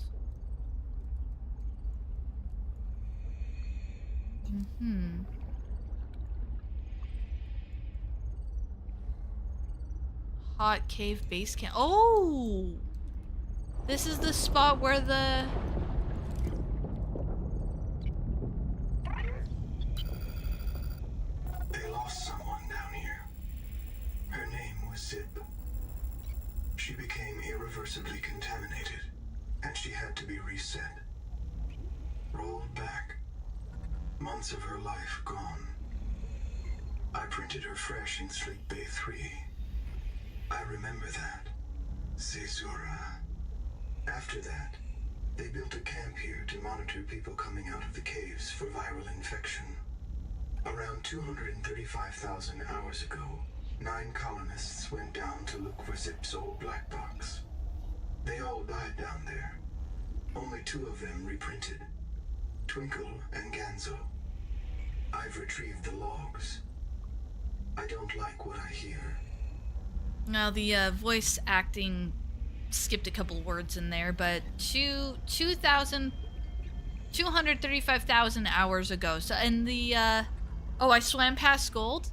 Hot cave base camp. Oh! This is the spot where the... They lost someone down here. Her name was Zip. She became irreversibly contaminated, and she had to be reset. Rolled back. Months of her life gone. I printed her fresh in Sleep Bay 3. I remember that. Caesura. After that, they built a camp here to monitor people coming out of the caves for viral infection. Around 235,000 hours ago, 9 colonists went down to look for Zip's old black box. They all died down there. Only 2 of them reprinted. Twinkle and Ganzo. I've retrieved the logs. I don't like what I hear. Now, the voice acting skipped a couple words in there, but 235,000 hours ago. So, and the, oh, I swam past gold?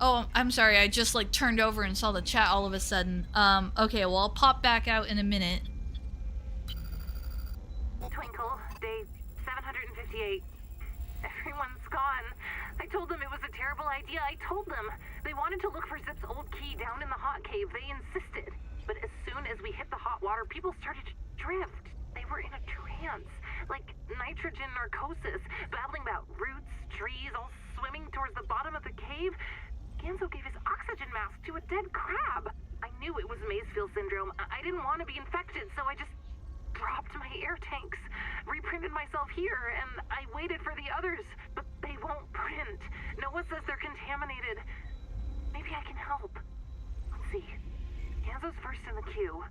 Oh, I'm sorry, I just, like, turned over and saw the chat all of a sudden. Okay, well, I'll pop back out in a minute. Twinkle, day 758. Everyone's gone. I told them it was a terrible idea. I told them. They wanted to look for Zip's old key down in the hot cave. They insisted. But as soon as we hit the hot water, people started to drift. They were in a trance. Like nitrogen narcosis, babbling about roots, trees, all swimming towards the bottom of the cave. Ganzo gave his oxygen mask to a dead crab. I knew it was Maysfield syndrome. I didn't want to be infected, so I just dropped my air tanks, reprinted myself here, and I waited for the others, but they won't print. Noah says they're contaminated. Maybe I can help. Let's see. Ganzo's first in the queue.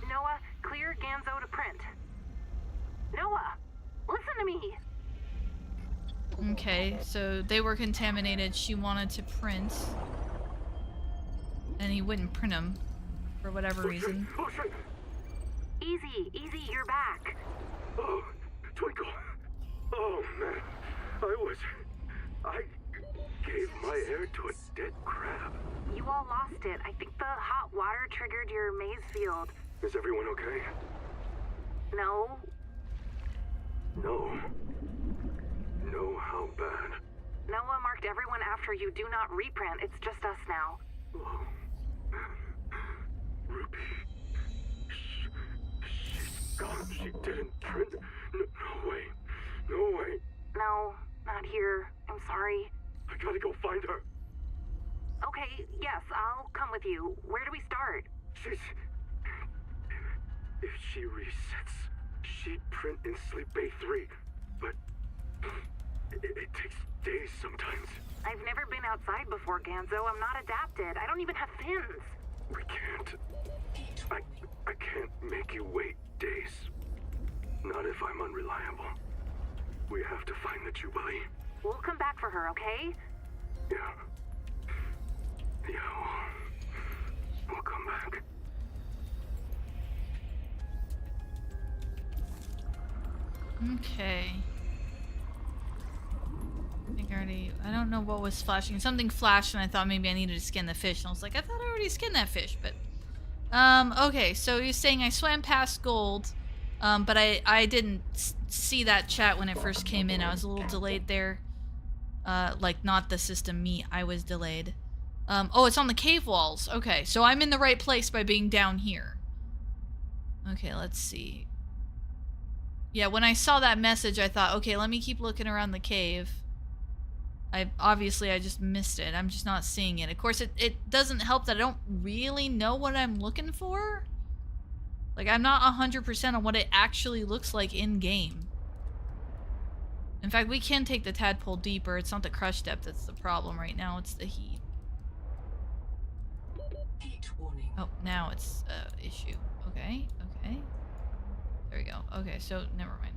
Noah, clear Ganzo to print. Noah, listen to me. Okay, so they were contaminated. She wanted to print. And he wouldn't print them. For whatever reason. Oh, shit. Easy, you're back. Oh, Twinkle. Oh, man. I gave my air to a dead crab. You all lost it. I think the hot water triggered your Maysfield. Is everyone okay? No? No. No, how bad? Noah marked everyone after you. Do not reprint. It's just us now. Oh, man. Ruby. She's gone. She didn't print. No way. No way. No, not here. I'm sorry. I gotta go find her. Okay, yes, I'll come with you. Where do we start? If she resets, she'd print in Sleep Bay 3. But it takes days sometimes. I've never been outside before, Ganzo. I'm not adapted. I don't even have fins. We can't. I can't make you wait days. Not if I'm unreliable. We have to find the Jubilee. We'll come back for her, okay? Yeah. Yeah, we'll come back. Okay. I don't know what was flashing. Something flashed and I thought maybe I needed to skin the fish. And I was like, I thought I already skinned that fish, but... okay, so you're saying I swam past gold, but I didn't see that chat when it first came in. I was a little delayed there. Like, not the system, me. I was delayed. Oh, it's on the cave walls. Okay, so I'm in the right place by being down here. Okay, let's see. Yeah, when I saw that message, I thought, okay, let me keep looking around the cave. Obviously I just missed it. I'm just not seeing it. Of course, it doesn't help that I don't really know what I'm looking for. Like, I'm not 100% on what it actually looks like in-game. In fact, we can take the tadpole deeper. It's not the crush depth that's the problem right now. It's the heat. Heat warning. Oh, now it's issue. Okay, okay. There we go. Okay, so never mind.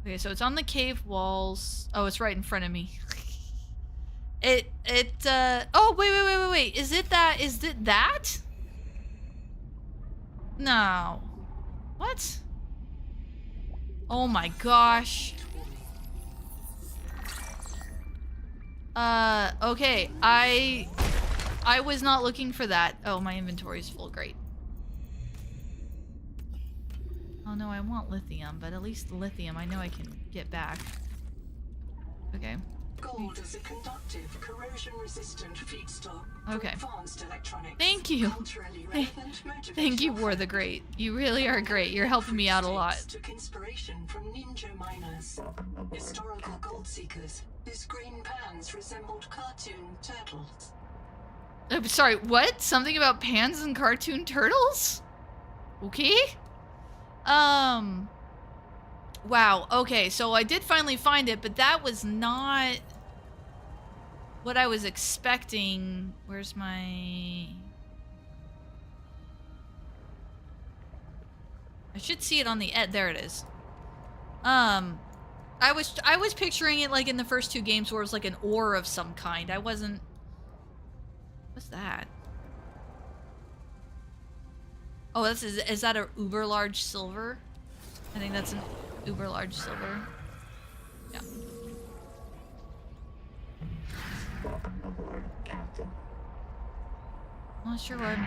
Okay, so it's on the cave walls. Oh, it's right in front of me. Oh, wait. Is it that? No. What? Oh my gosh. Okay. I was not looking for that. Oh, my inventory's full. Great. Oh no, I want lithium, but at least lithium I know I can get back. Okay. Gold is a conductive, corrosion-resistant feedstock Okay. for advanced electronics. Thank you. Culturally relevant, Thank you, motivational War the Great. You really are great. You're helping me out a lot. Took inspiration from ninja miners, historical gold seekers whose green pans resembled cartoon turtles. I'm sorry, what? Something about pans and cartoon turtles? Okay. Wow, okay, so I did finally find it, but that was not what I was expecting. Where's my... I should see it on the there it is. I was picturing it like in the first two games where it was like an ore of some kind. I wasn't... What's that? Oh, is that a uber large silver? I think that's an uber large silver. Yeah. I'm not sure where I'm...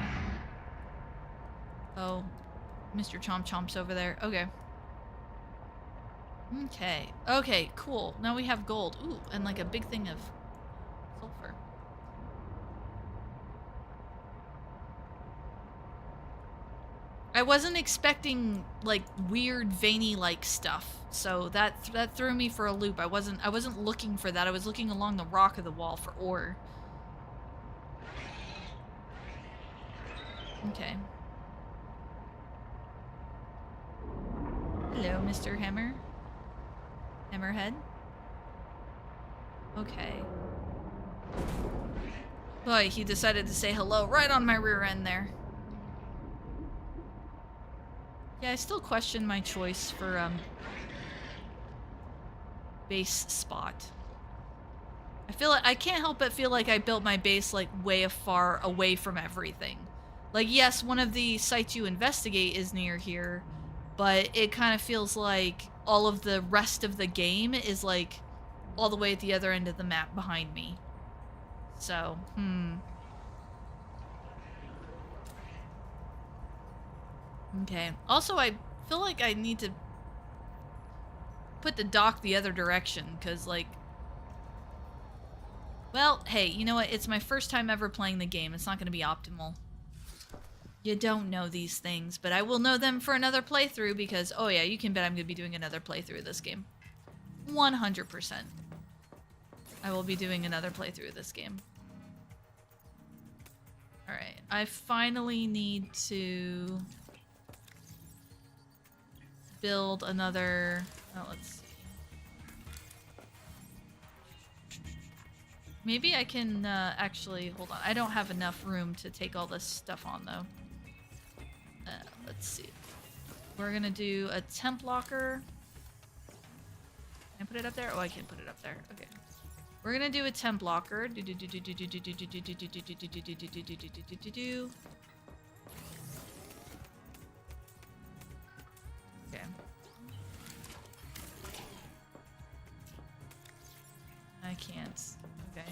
Oh, Mr. Chomp Chomp's over there. Okay. Okay. Okay, cool. Now we have gold. Ooh, and like a big thing of sulfur. I wasn't expecting like weird veiny like stuff, so that threw me for a loop. I wasn't looking for that. I was looking along the rock of the wall for ore. Okay. Hello, Mr. Hammerhead. Okay. Boy, he decided to say hello right on my rear end there. Yeah, I still question my choice for, base spot. I feel like, I can't help but feel like I built my base, like, way far away from everything. Like, yes, one of the sites you investigate is near here, but it kind of feels like all of the rest of the game is, like, all the way at the other end of the map behind me. So, Okay. Also, I feel like I need to put the dock the other direction, because, like... Well, hey, you know what? It's my first time ever playing the game. It's not going to be optimal. You don't know these things, but I will know them for another playthrough, because, oh yeah, you can bet I'm going to be doing another playthrough of this game. 100%. I will be doing another playthrough of this game. Alright, I finally need to... build another... Oh, let's see. Maybe I can actually... Hold on. I don't have enough room to take all this stuff on, though. Let's see. We're gonna do a temp locker. Can I put it up there? Oh, I can't put it up there. Okay. We're gonna do a temp locker. Okay. can't. Okay.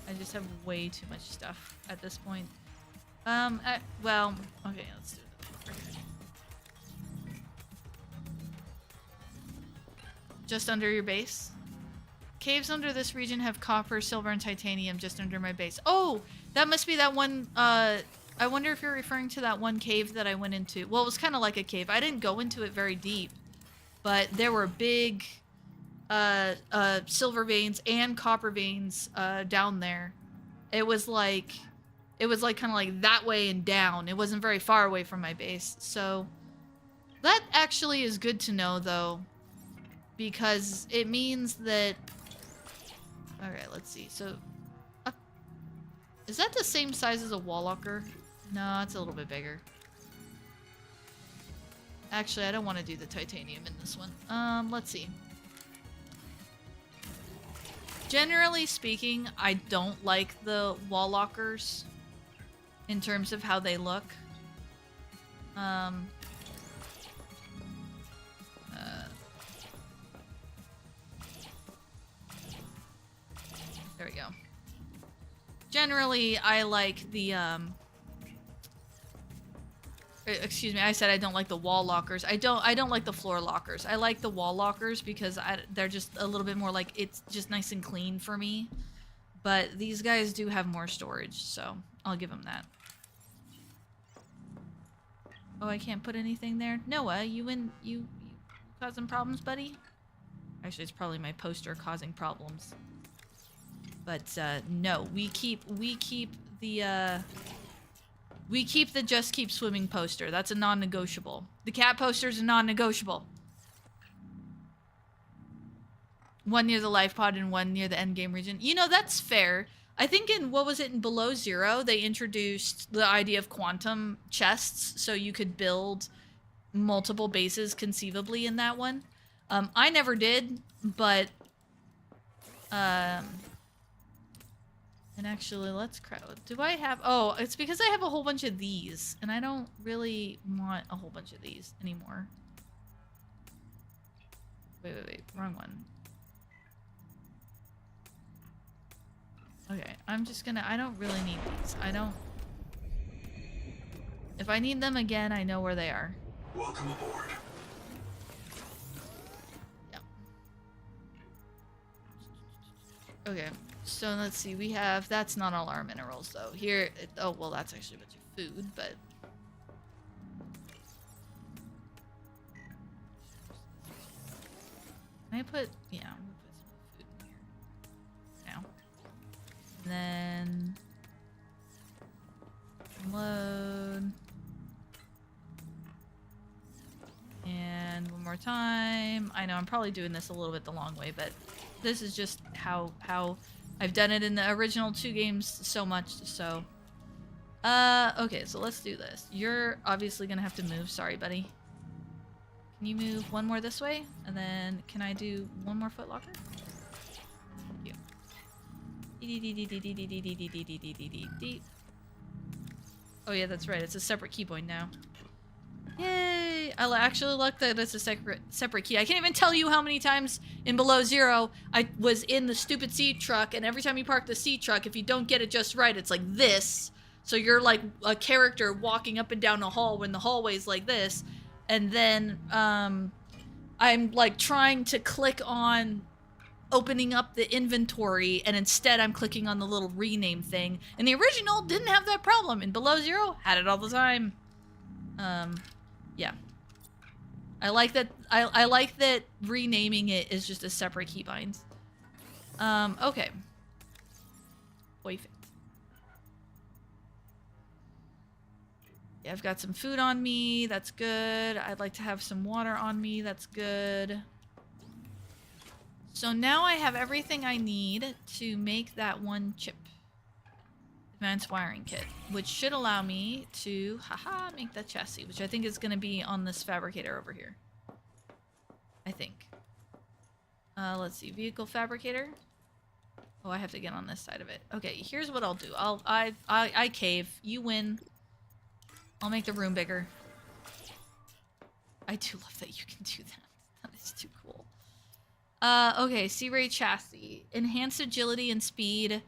I just have way too much stuff at this point. Well, okay, let's do it. Just under your base. Caves under this region have copper, silver, and titanium just under my base. Oh, that must be that one, I wonder if you're referring to that one cave that I went into. Well, it was kind of like a cave. I didn't go into it very deep, but there were big, silver veins and copper veins, down there. It was like kind of like that way and down. It wasn't very far away from my base. So that actually is good to know, though, because it means that... Okay, let's see. So, is that the same size as a wall locker? No, it's a little bit bigger. Actually, I don't want to do the titanium in this one. Let's see. Generally speaking, I don't like the wall lockers in terms of how they look. There we go. Generally, I like the, excuse me, I said I don't like the wall lockers. I don't like the floor lockers. I like the wall lockers because they're just a little bit more like, it's just nice and clean for me. But these guys do have more storage, so I'll give them that. Oh, I can't put anything there? Noah, you causing problems, buddy? Actually, it's probably my poster causing problems. But, no, we keep the just keep swimming poster. That's a non-negotiable. The cat poster's a non-negotiable. One near the life pod and one near the endgame region. You know, that's fair. I think in, what was it, in Below Zero, they introduced the idea of quantum chests, so you could build multiple bases conceivably in that one. I never did, but, and actually, let's crowd. Do I have... Oh, it's because I have a whole bunch of these, and I don't really want a whole bunch of these anymore. Wait. Wrong one. Okay, I'm just gonna... I don't really need these. I don't... If I need them again, I know where they are. Welcome aboard. Yeah. Okay. So let's see, we have, that's not all our minerals though. Here, oh, well, that's actually a bunch of food, but... Can I put, yeah, I'm gonna put some food in here. Now. And then... Load. And one more time. I know I'm probably doing this a little bit the long way, but this is just how I've done it in the original 2 games so much, so... okay, so let's do this. You're obviously gonna have to move. Sorry, buddy. Can you move one more this way? And then, can I do one more foot locker? Thank you. Oh yeah, that's right. It's a separate key point now. Yay! I actually like that it's a separate key. I can't even tell you how many times in Below Zero I was in the stupid seed truck, and every time you park the seed truck, if you don't get it just right, it's like this. So you're like a character walking up and down a hall when the hallway's like this, and then I'm like trying to click on opening up the inventory, and instead I'm clicking on the little rename thing. And the original didn't have that problem. In Below Zero, had it all the time. Yeah. I like that. I like that renaming it is just a separate keybind. Okay. Perfect. Yeah, I've got some food on me. That's good. I'd like to have some water on me. That's good. So now I have everything I need to make that one chip. Advanced wiring kit, which should allow me to, make that chassis, which I think is going to be on this fabricator over here. I think. Let's see, vehicle fabricator. Oh, I have to get on this side of it. Okay, here's what I'll do. I cave. You win. I'll make the room bigger. I do love that you can do that. That is too cool. Okay, Sea Ray chassis. Enhanced agility and speed.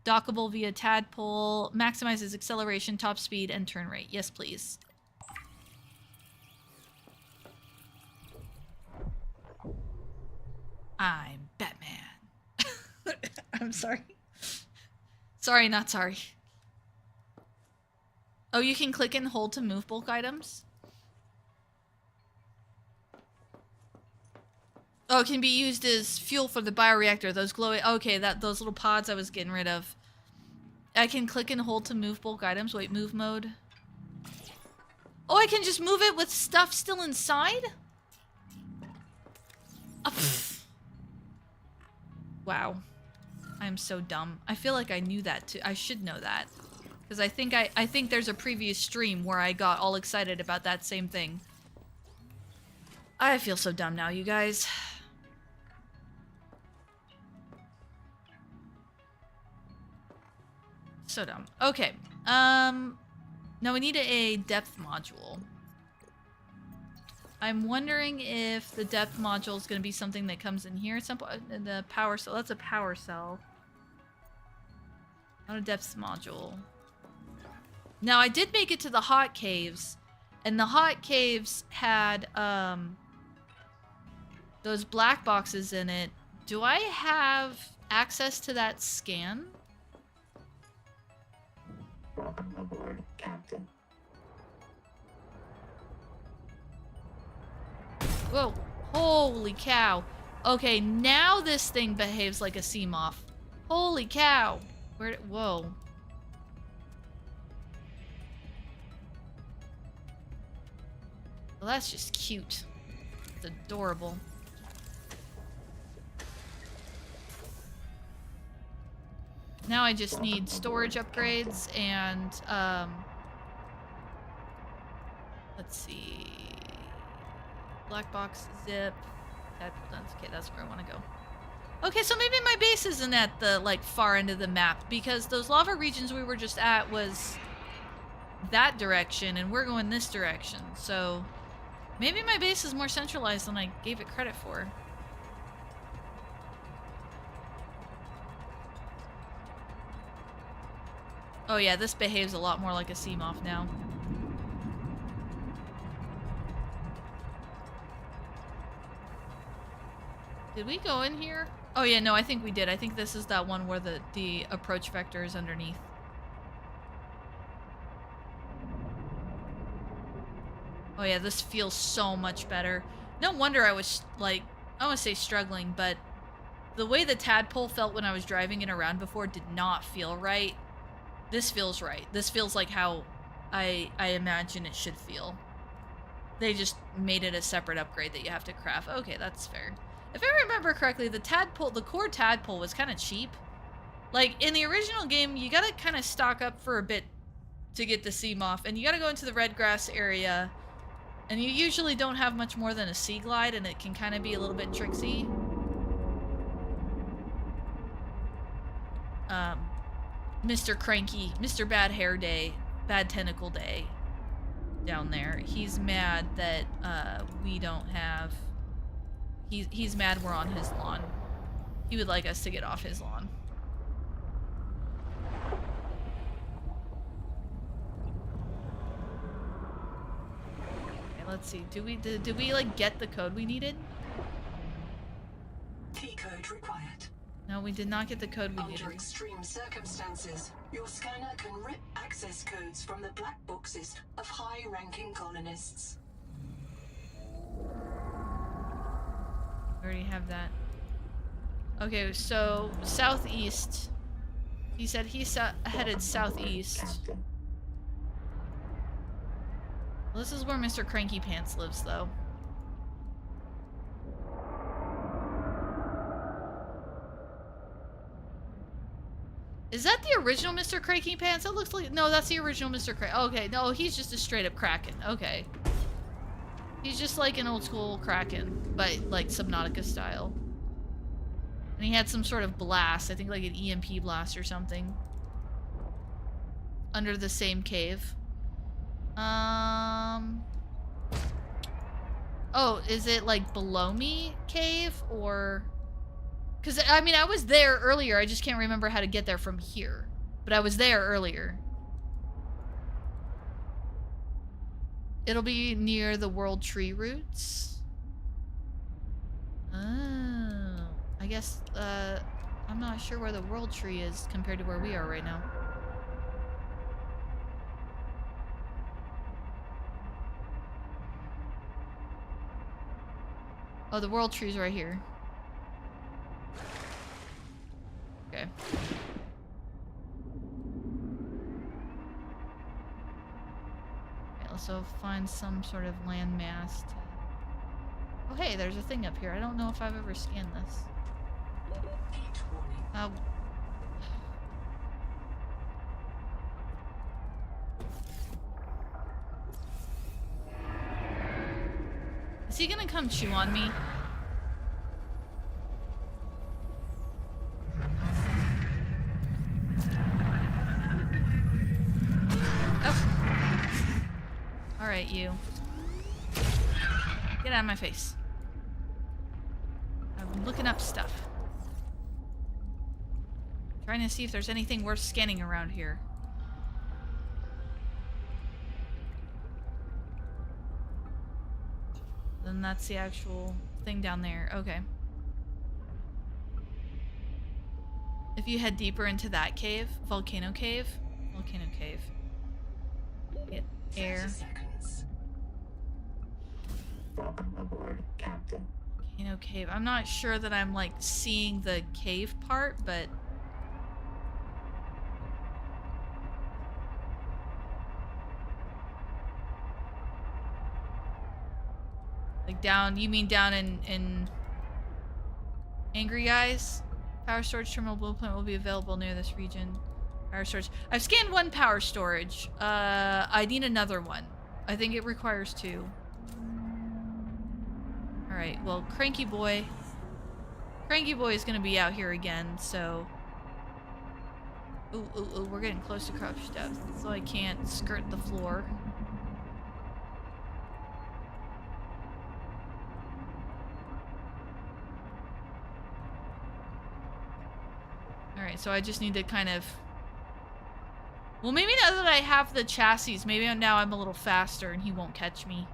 Dockable via tadpole. Maximizes acceleration, top speed, and turn rate. Yes, please. I'm Batman. I'm sorry. Sorry, not sorry. Oh, you can click and hold to move bulk items? Oh, it can be used as fuel for the bioreactor. Those glowing... Okay, those little pods I was getting rid of. I can click and hold to move bulk items. Wait, move mode. Oh, I can just move it with stuff still inside? Wow. I'm so dumb. I feel like I knew that too. I should know that. Because I think there's a previous stream where I got all excited about that same thing. I feel so dumb now, you guys. So dumb. Okay. Now we need a depth module. I'm wondering if the depth module is going to be something that comes in here at some point. The power cell. That's a power cell. Not a depth module. Now I did make it to the hot caves, and the hot caves had those black boxes in it. Do I have access to that scan? Welcome aboard, Captain. Whoa. Holy cow. Okay, now this thing behaves like a sea moth. Holy cow. Whoa. Well, that's just cute. It's adorable. Now I just need storage upgrades and, let's see. Black box, zip. Okay, that's where I want to go. Okay, so maybe my base isn't at the, like, far end of the map, because those lava regions we were just at was that direction, and we're going this direction, so maybe my base is more centralized than I gave it credit for. Oh yeah, this behaves a lot more like a sea moth now. Did we go in here? Oh yeah, no, I think we did. I think this is that one where the approach vector is underneath. Oh yeah, this feels so much better. No wonder I was, like, I don't want to say struggling, but the way the tadpole felt when I was driving it around before did not feel right. This feels right. This feels like how I imagine it should feel. They just made it a separate upgrade that you have to craft. Okay, that's fair. If I remember correctly, the tadpole, the core tadpole was kind of cheap. Like, in the original game, you gotta kind of stock up for a bit to get the sea moth, and you gotta go into the red grass area, and you usually don't have much more than a sea glide, and it can kind of be a little bit tricksy. Mr. Cranky, Mr. Bad Hair Day, Bad Tentacle Day down there. He's mad that we don't have... He's mad we're on his lawn. He would like us to get off his lawn. Okay, let's see. Did we like get the code we needed? Key code required. No, we did not get the code we needed. Under extreme circumstances, your scanner can rip access codes from the black boxes of high-ranking colonists. We already have that. Okay, so southeast. He said he's headed southeast. Captain. Well, this is where Mr. Cranky Pants lives, though. Is that the original Mr. Cranky Pants? That looks like... No, that's the original Mr. Cranky. Okay, no, he's just a straight-up Kraken. Okay. He's just like an old-school Kraken, but like Subnautica style. And he had some sort of blast. I think like an EMP blast or something. Under the same cave. Oh, is it like below me cave or... Because, I mean, I was there earlier. I just can't remember how to get there from here. But I was there earlier. It'll be near the World Tree roots. Oh. I guess, I'm not sure where the World Tree is compared to where we are right now. Oh, the World Tree's right here. Okay. Okay, let's find some sort of landmass to... Oh, hey, there's a thing up here. I don't know if I've ever scanned this. Is he gonna come chew on me? Oh. Alright, you. Get out of my face. I'm looking up stuff. Trying to see if there's anything worth scanning around here. Then that's the actual thing down there. Okay. If you head deeper into that cave, volcano cave, get air. Welcome aboard, Captain. Volcano cave. I'm not sure that I'm like seeing the cave part, but like down, you mean down in Angry Guys? Power storage terminal blueprint will be available near this region. Power storage. I've scanned one power storage. I need another one. I think it requires 2. Alright, well, Cranky Boy is gonna be out here again, so... Ooh, we're getting close to crouch depth, so I can't skirt the floor. Alright, so I just need to kind of... Well, maybe now that I have the chassis, maybe now I'm a little faster and he won't catch me.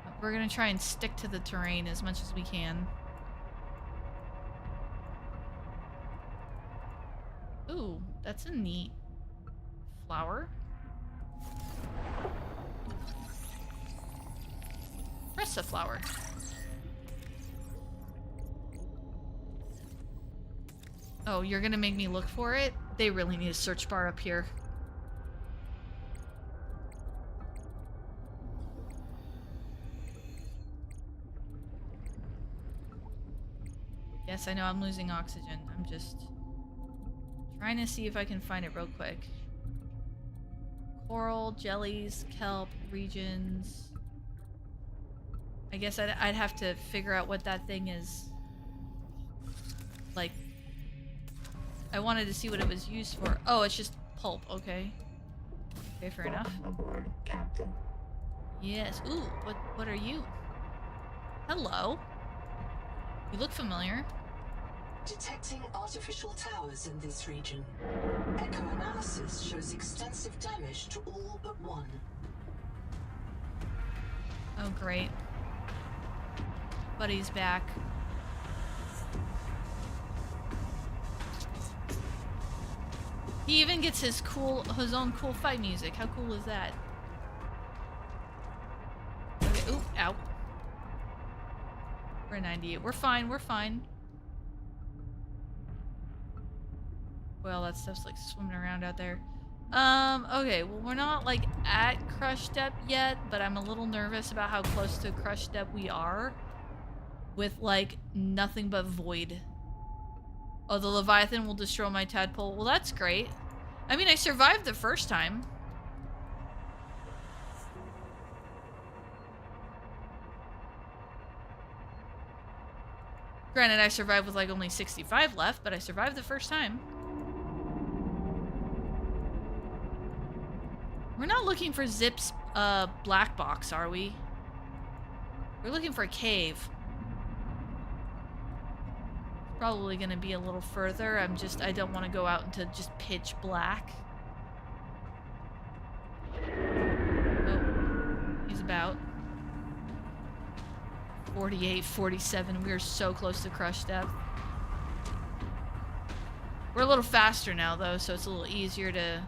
But we're gonna try and stick to the terrain as much as we can. Ooh, that's a neat flower. Press a flower. Oh, you're gonna make me look for it? They really need a search bar up here. Yes, I know I'm losing oxygen. I'm just trying to see if I can find it real quick. Coral, jellies, kelp, regions. I guess I'd have to figure out what that thing is. Like, I wanted to see what it was used for. Oh, it's just pulp. Okay. Okay, fair enough. Aboard, Captain. Yes. Ooh, what are you? Hello. You look familiar. Detecting artificial towers in this region. Echo analysis shows extensive damage to all but one. Oh, great. Buddy's back. He even gets his own cool fight music. How cool is that? Okay, ooh, ow. We're 98. We're fine, we're fine. Well, that stuff's like swimming around out there. Okay, well, we're not like at crush depth yet, but I'm a little nervous about how close to crush depth we are. With like nothing but void. Oh, the Leviathan will destroy my tadpole. Well, that's great. I mean, I survived the first time. Granted, I survived with like only 65 left, but I survived the first time. We're not looking for Zip's black box, are we? We're looking for a cave. Probably gonna be a little further. I don't want to go out into just pitch black. Oh, he's about 48, 47. We are so close to crush depth. We're a little faster now though, so it's a little easier to...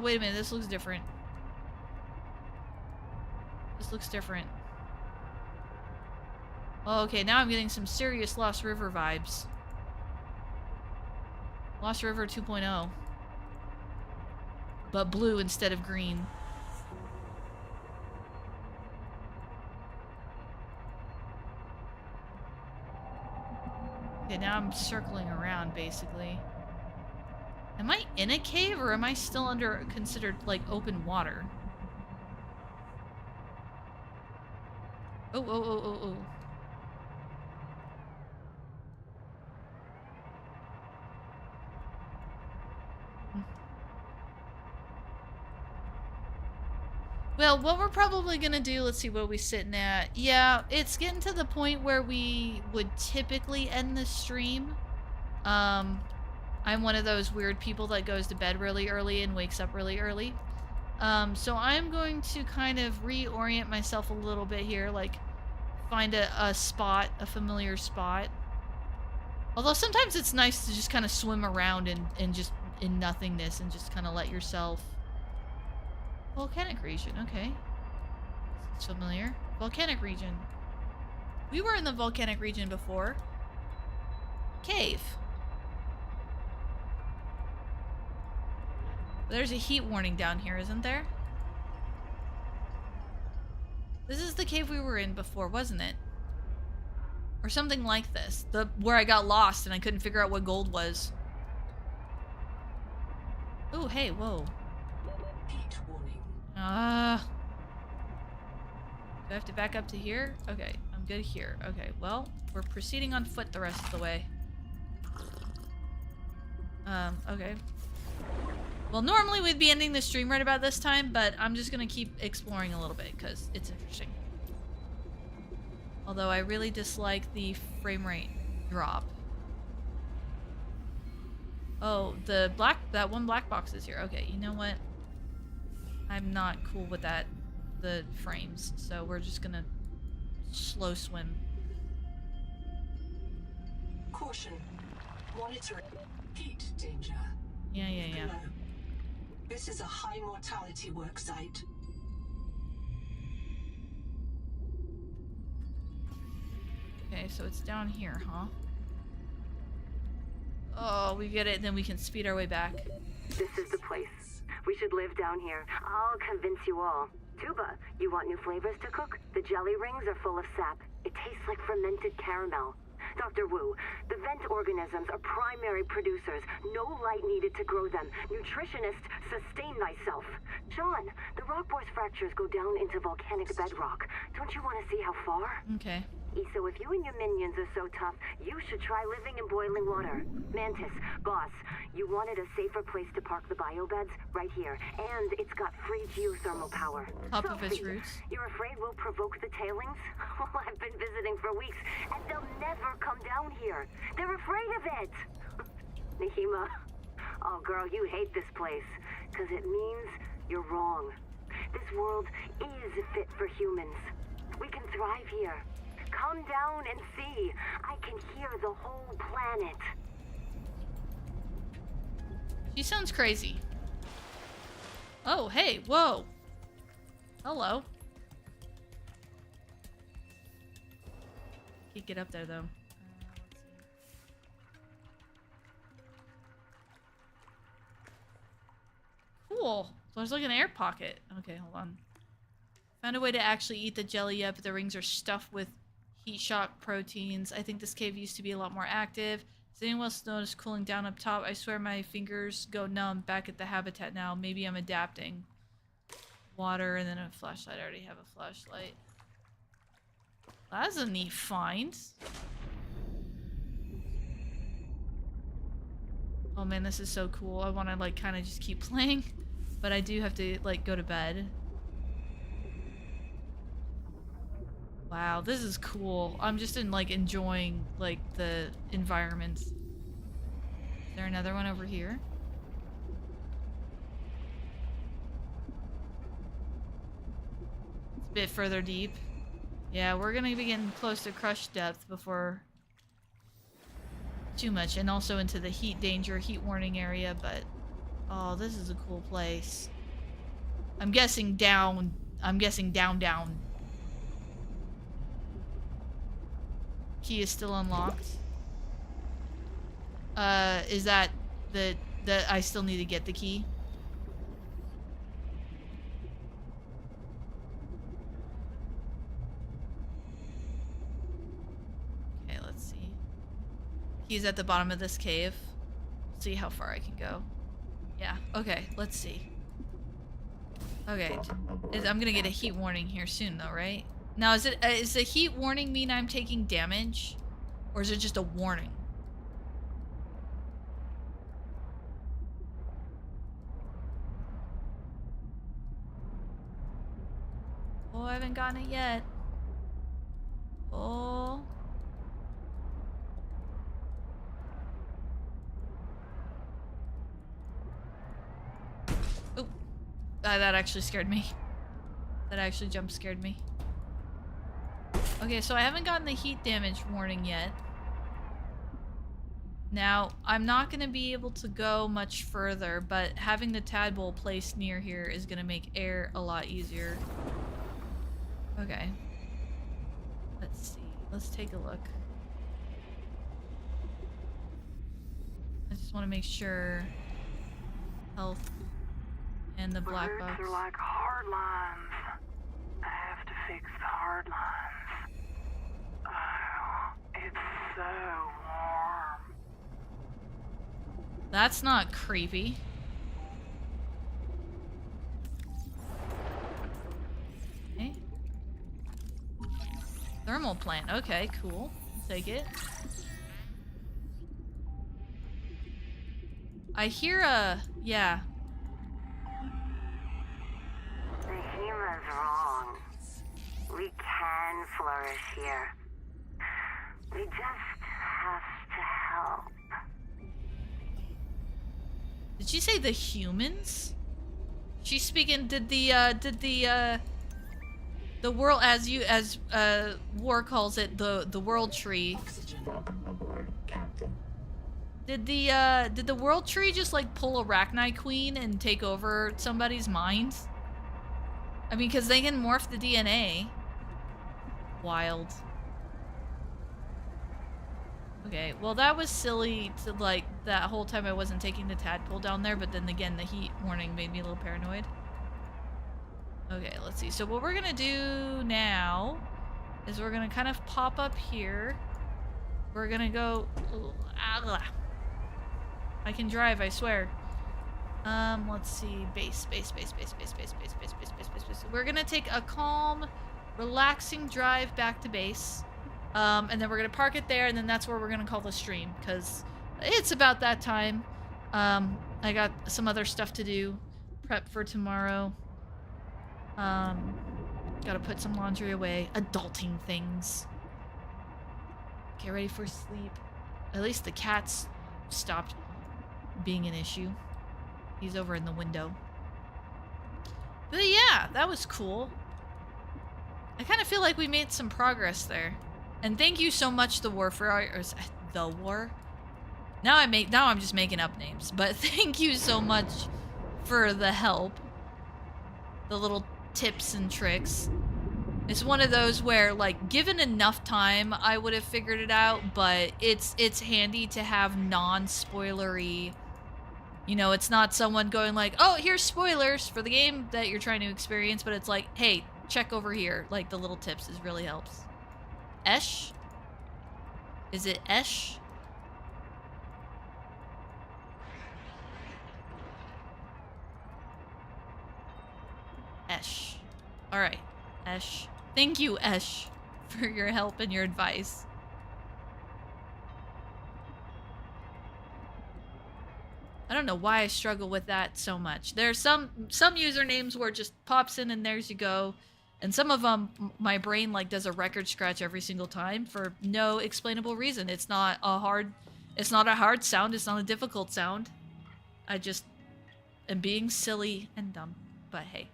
Wait a minute, this looks different. This looks different. Oh, okay, now I'm getting some serious Lost River vibes. Lost River 2.0. But blue instead of green. Okay, now I'm circling around, basically. Am I in a cave, or am I still under considered, like, open water? Oh. Well, what we're probably gonna do, let's see what we sitting at. Yeah, it's getting to the point where we would typically end the stream. I'm one of those weird people that goes to bed really early and wakes up really early. So I'm going to kind of reorient myself a little bit here, like find a spot, a familiar spot. Although sometimes it's nice to just kind of swim around and just in nothingness and just kind of let yourself... Volcanic region, okay. It's familiar. Volcanic region. We were in the volcanic region before. Cave. There's a heat warning down here, isn't there? This is the cave we were in before, wasn't it? Or something like this. Where I got lost and I couldn't figure out what gold was. Oh, hey, whoa. Heat warning. Do I have to back up to here? Okay, I'm good here. Okay, well, we're proceeding on foot the rest of the way. Okay. Well, normally we'd be ending the stream right about this time, but I'm just gonna keep exploring a little bit, because it's interesting. Although I really dislike the frame rate drop. Oh, that one black box is here. Okay, you know what? I'm not cool with that, the frames, so we're just gonna slow swim. Caution. Monitoring heat danger. Yeah. Below. This is a high mortality work site. Okay, so it's down here, huh? Oh, we get it, and then we can speed our way back. This is the place. We should live down here. I'll convince you all. Tuba, you want new flavors to cook? The jelly rings are full of sap. It tastes like fermented caramel. Dr. Wu, the vent organisms are primary producers. No light needed to grow them. Nutritionist, sustain thyself. John, the rock bore's fractures go down into volcanic bedrock. Don't you want to see how far? Okay. So if you and your minions are so tough, you should try living in boiling water. Mantis, boss, you wanted a safer place to park the biobeds? Right here. And it's got free geothermal power. Top of its Sophie, roots. You're afraid we'll provoke the tailings? Well, I've been visiting for weeks, and they'll never come down here. They're afraid of it. Nahima, oh girl, you hate this place, because it means you're wrong. This world is fit for humans. We can thrive here. Come down and see. I can hear the whole planet. She sounds crazy. Oh, hey, whoa. Hello. Can't get up there, though. Cool. So there's like an air pocket. Okay, hold on. Found a way to actually eat the jelly up. The rings are stuffed with heat shock proteins. I think this cave used to be a lot more active. Does anyone else notice cooling down up top? I swear my fingers go numb back at the habitat now. Maybe I'm adapting. Water and then a flashlight. I already have a flashlight. That's a neat find. Oh man, this is so cool. I want to like kind of just keep playing, but I do have to like go to bed. Wow, this is cool. I'm just enjoying like the environments. Is there another one over here? It's a bit further deep. Yeah, we're gonna be getting close to crush depth before too much, and also into the heat danger, heat warning area, but oh, this is a cool place. I'm guessing down, down. Key is still unlocked. Is that the I still need to get the key? Okay, let's see. Key's at the bottom of this cave. See how far I can go. Yeah, okay, let's see. Okay, I'm gonna get a heat warning here soon though, right? Now, is the heat warning mean I'm taking damage? Or is it just a warning? Oh, I haven't gotten it yet. Oh. Oh. That actually scared me. That actually jump scared me. Okay, so I haven't gotten the heat damage warning yet. Now, I'm not going to be able to go much further, but having the tadpole placed near here is going to make air a lot easier. Okay. Let's see. Let's take a look. I just want to make sure health and the black box. Birds are like hard lines. I have to fix the hard lines. Oh, it's so warm. That's not creepy. Okay. Thermal plant. Okay, cool. Take it. I hear a... yeah. The humor's wrong. We can flourish here. We just have to help. Did she say the humans? She's speaking, did the world, as War calls it, the world tree. Welcome aboard, Captain. Did the world tree just like pull Arachni Queen and take over somebody's mind? I mean, because they can morph the DNA. Wild. Okay, well that was silly to like, that whole time I wasn't taking the tadpole down there, but then again the heat warning made me a little paranoid. Okay, let's see. So what we're gonna do now is we're gonna kind of pop up here. We're gonna go... I can drive, I swear. Let's see. Base. We're gonna take a calm, relaxing drive back to base. And then we're gonna park it there, and then that's where we're gonna call the stream, because it's about that time. I got some other stuff to do. Prep for tomorrow. Gotta put some laundry away. Adulting things. Get ready for sleep. At least the cat's stopped being an issue. He's over in the window. But yeah, that was cool. I kind of feel like we made some progress there. And thank you so much, the War, for the War. Now I'm just making up names, but thank you so much for the help. The little tips and tricks. It's one of those where, like, given enough time, I would have figured it out, but it's handy to have non-spoilery. You know, it's not someone going like, oh, here's spoilers for the game that you're trying to experience, but it's like, hey, check over here. Like, the little tips really helps. Esh? Is it Esh? Esh. Alright, Esh. Thank you, Esh, for your help and your advice. I don't know why I struggle with that so much. There's some usernames where it just pops in and there's you go. And some of them, my brain like does a record scratch every single time for no explainable reason. It's not a hard sound. It's not a difficult sound. I just am being silly and dumb. But hey,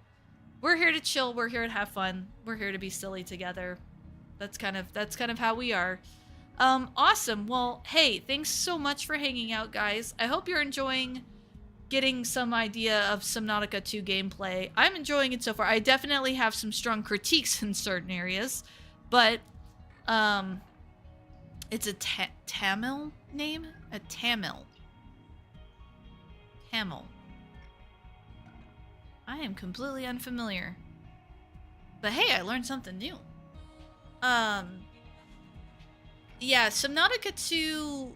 we're here to chill. We're here to have fun. We're here to be silly together. That's kind of how we are. Awesome. Well, hey, thanks so much for hanging out, guys. I hope you're enjoying getting some idea of Subnautica 2 gameplay. I'm enjoying it so far. I definitely have some strong critiques in certain areas, but it's a Tamil name? A Tamil. I am completely unfamiliar. But hey, I learned something new. Yeah, Subnautica 2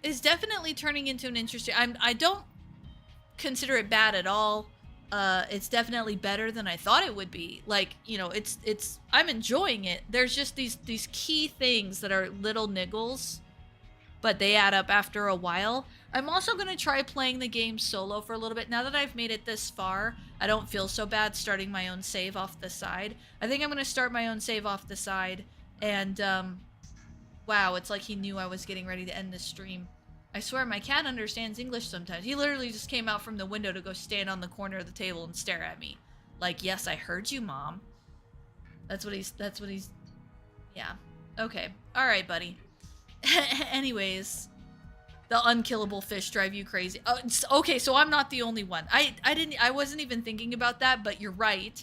is definitely turning into an interesting... I don't consider it bad at all. It's definitely better than I thought it would be. Like, you know, it's I'm enjoying it. There's just these key things that are little niggles, but they add up after a while. I'm also going to try playing the game solo for a little bit. Now that I've made it this far, I don't feel so bad starting my own save off the side. I think I'm going to start my own save off the side, and wow, it's like he knew I was getting ready to end the stream. I swear my cat understands English sometimes. He literally just came out from the window to go stand on the corner of the table and stare at me. Like, yes, I heard you, Mom. That's what he's, yeah. Okay. All right, buddy. Anyways, the unkillable fish drive you crazy. Okay, so I'm not the only one. I wasn't even thinking about that, but you're right.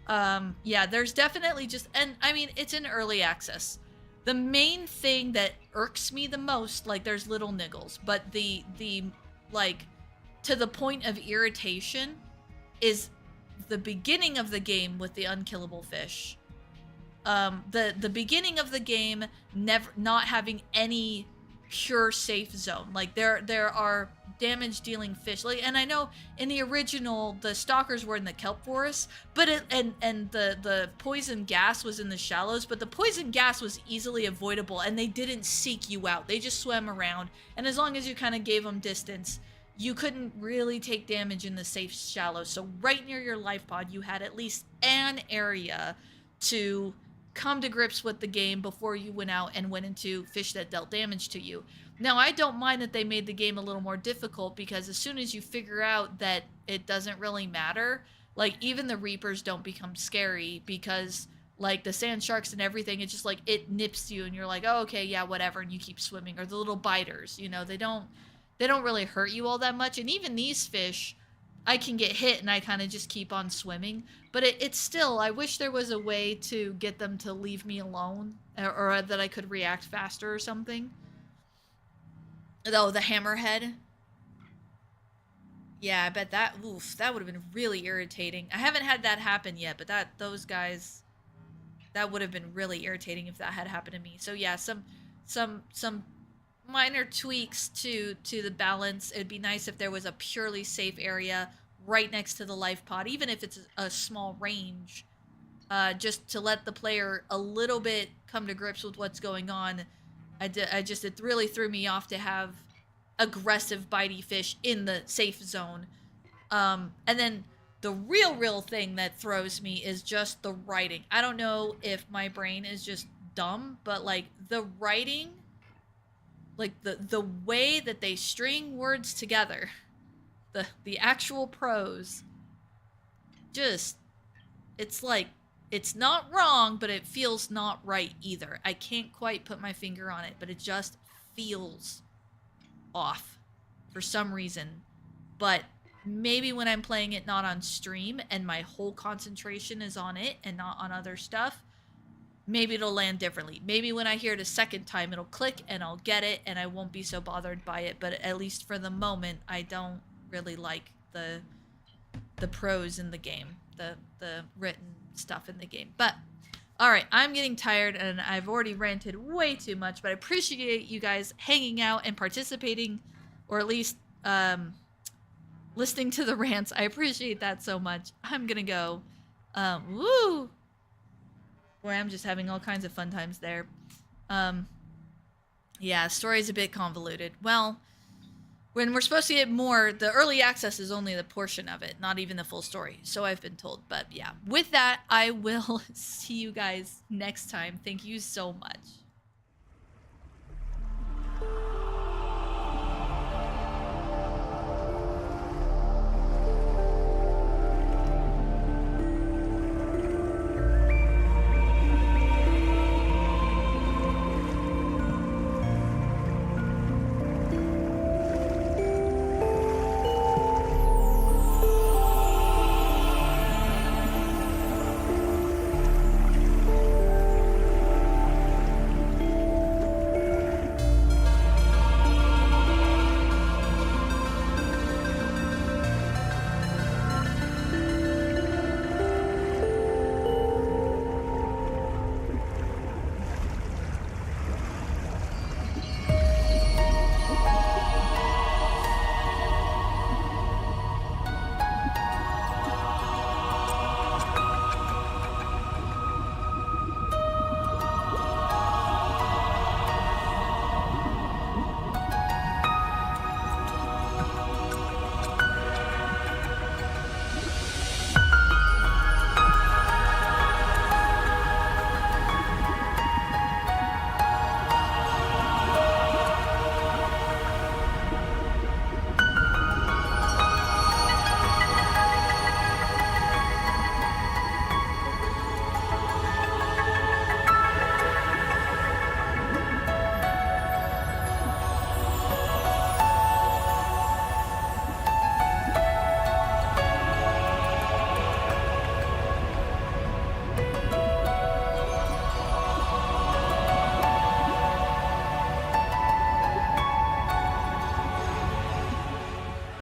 Yeah, there's definitely just, and I mean, it's in early access. The main thing that irks me the most, like, there's little niggles, but the like, to the point of irritation is the beginning of the game with the unkillable fish. The beginning of the game not having any pure safe zone. Like, there are damage dealing fish. Like, and I know in the original the stalkers were in the kelp forest, but the poison gas was in the shallows, but the poison gas was easily avoidable and they didn't seek you out. They just swam around, and as long as you kind of gave them distance, you couldn't really take damage in the safe shallows. So right near your life pod, you had at least an area to come to grips with the game before you went out and went into fish that dealt damage to you. Now, I don't mind that they made the game a little more difficult, because as soon as you figure out that it doesn't really matter, like, even the Reapers don't become scary, because, like, the sand sharks and everything, it's just like, it nips you and you're like, oh, okay, yeah, whatever, and you keep swimming. Or the little biters, you know, they don't really hurt you all that much. And even these fish, I can get hit and I kind of just keep on swimming. But it's still, I wish there was a way to get them to leave me alone, or that I could react faster or something. Oh, the hammerhead. Yeah, I bet that, oof, that would have been really irritating. I haven't had that happen yet, but those guys, that would have been really irritating if that had happened to me. So yeah, some minor tweaks to the balance. It'd be nice if there was a purely safe area right next to the life pod, even if it's a small range, just to let the player a little bit come to grips with what's going on. It really threw me off to have aggressive bitey fish in the safe zone. And then the real thing that throws me is just the writing. I don't know if my brain is just dumb, but like the writing, like the way that they string words together, the actual prose, just, it's like, it's not wrong, but it feels not right either. I can't quite put my finger on it, but it just feels off for some reason. But maybe when I'm playing it not on stream and my whole concentration is on it and not on other stuff, maybe it'll land differently. Maybe when I hear it a second time, it'll click and I'll get it and I won't be so bothered by it. But at least for the moment, I don't really like the prose in the game, the written stuff in the game. But all right, I'm getting tired and I've already ranted way too much, but I appreciate you guys hanging out and participating, or at least listening to the rants. I appreciate that so much. I'm gonna go woo, where I'm just having all kinds of fun times there. Yeah, story's a bit convoluted. Well, When we're supposed to get more, the early access is only the portion of it, not even the full story. So I've been told. But yeah, with that, I will see you guys next time. Thank you so much.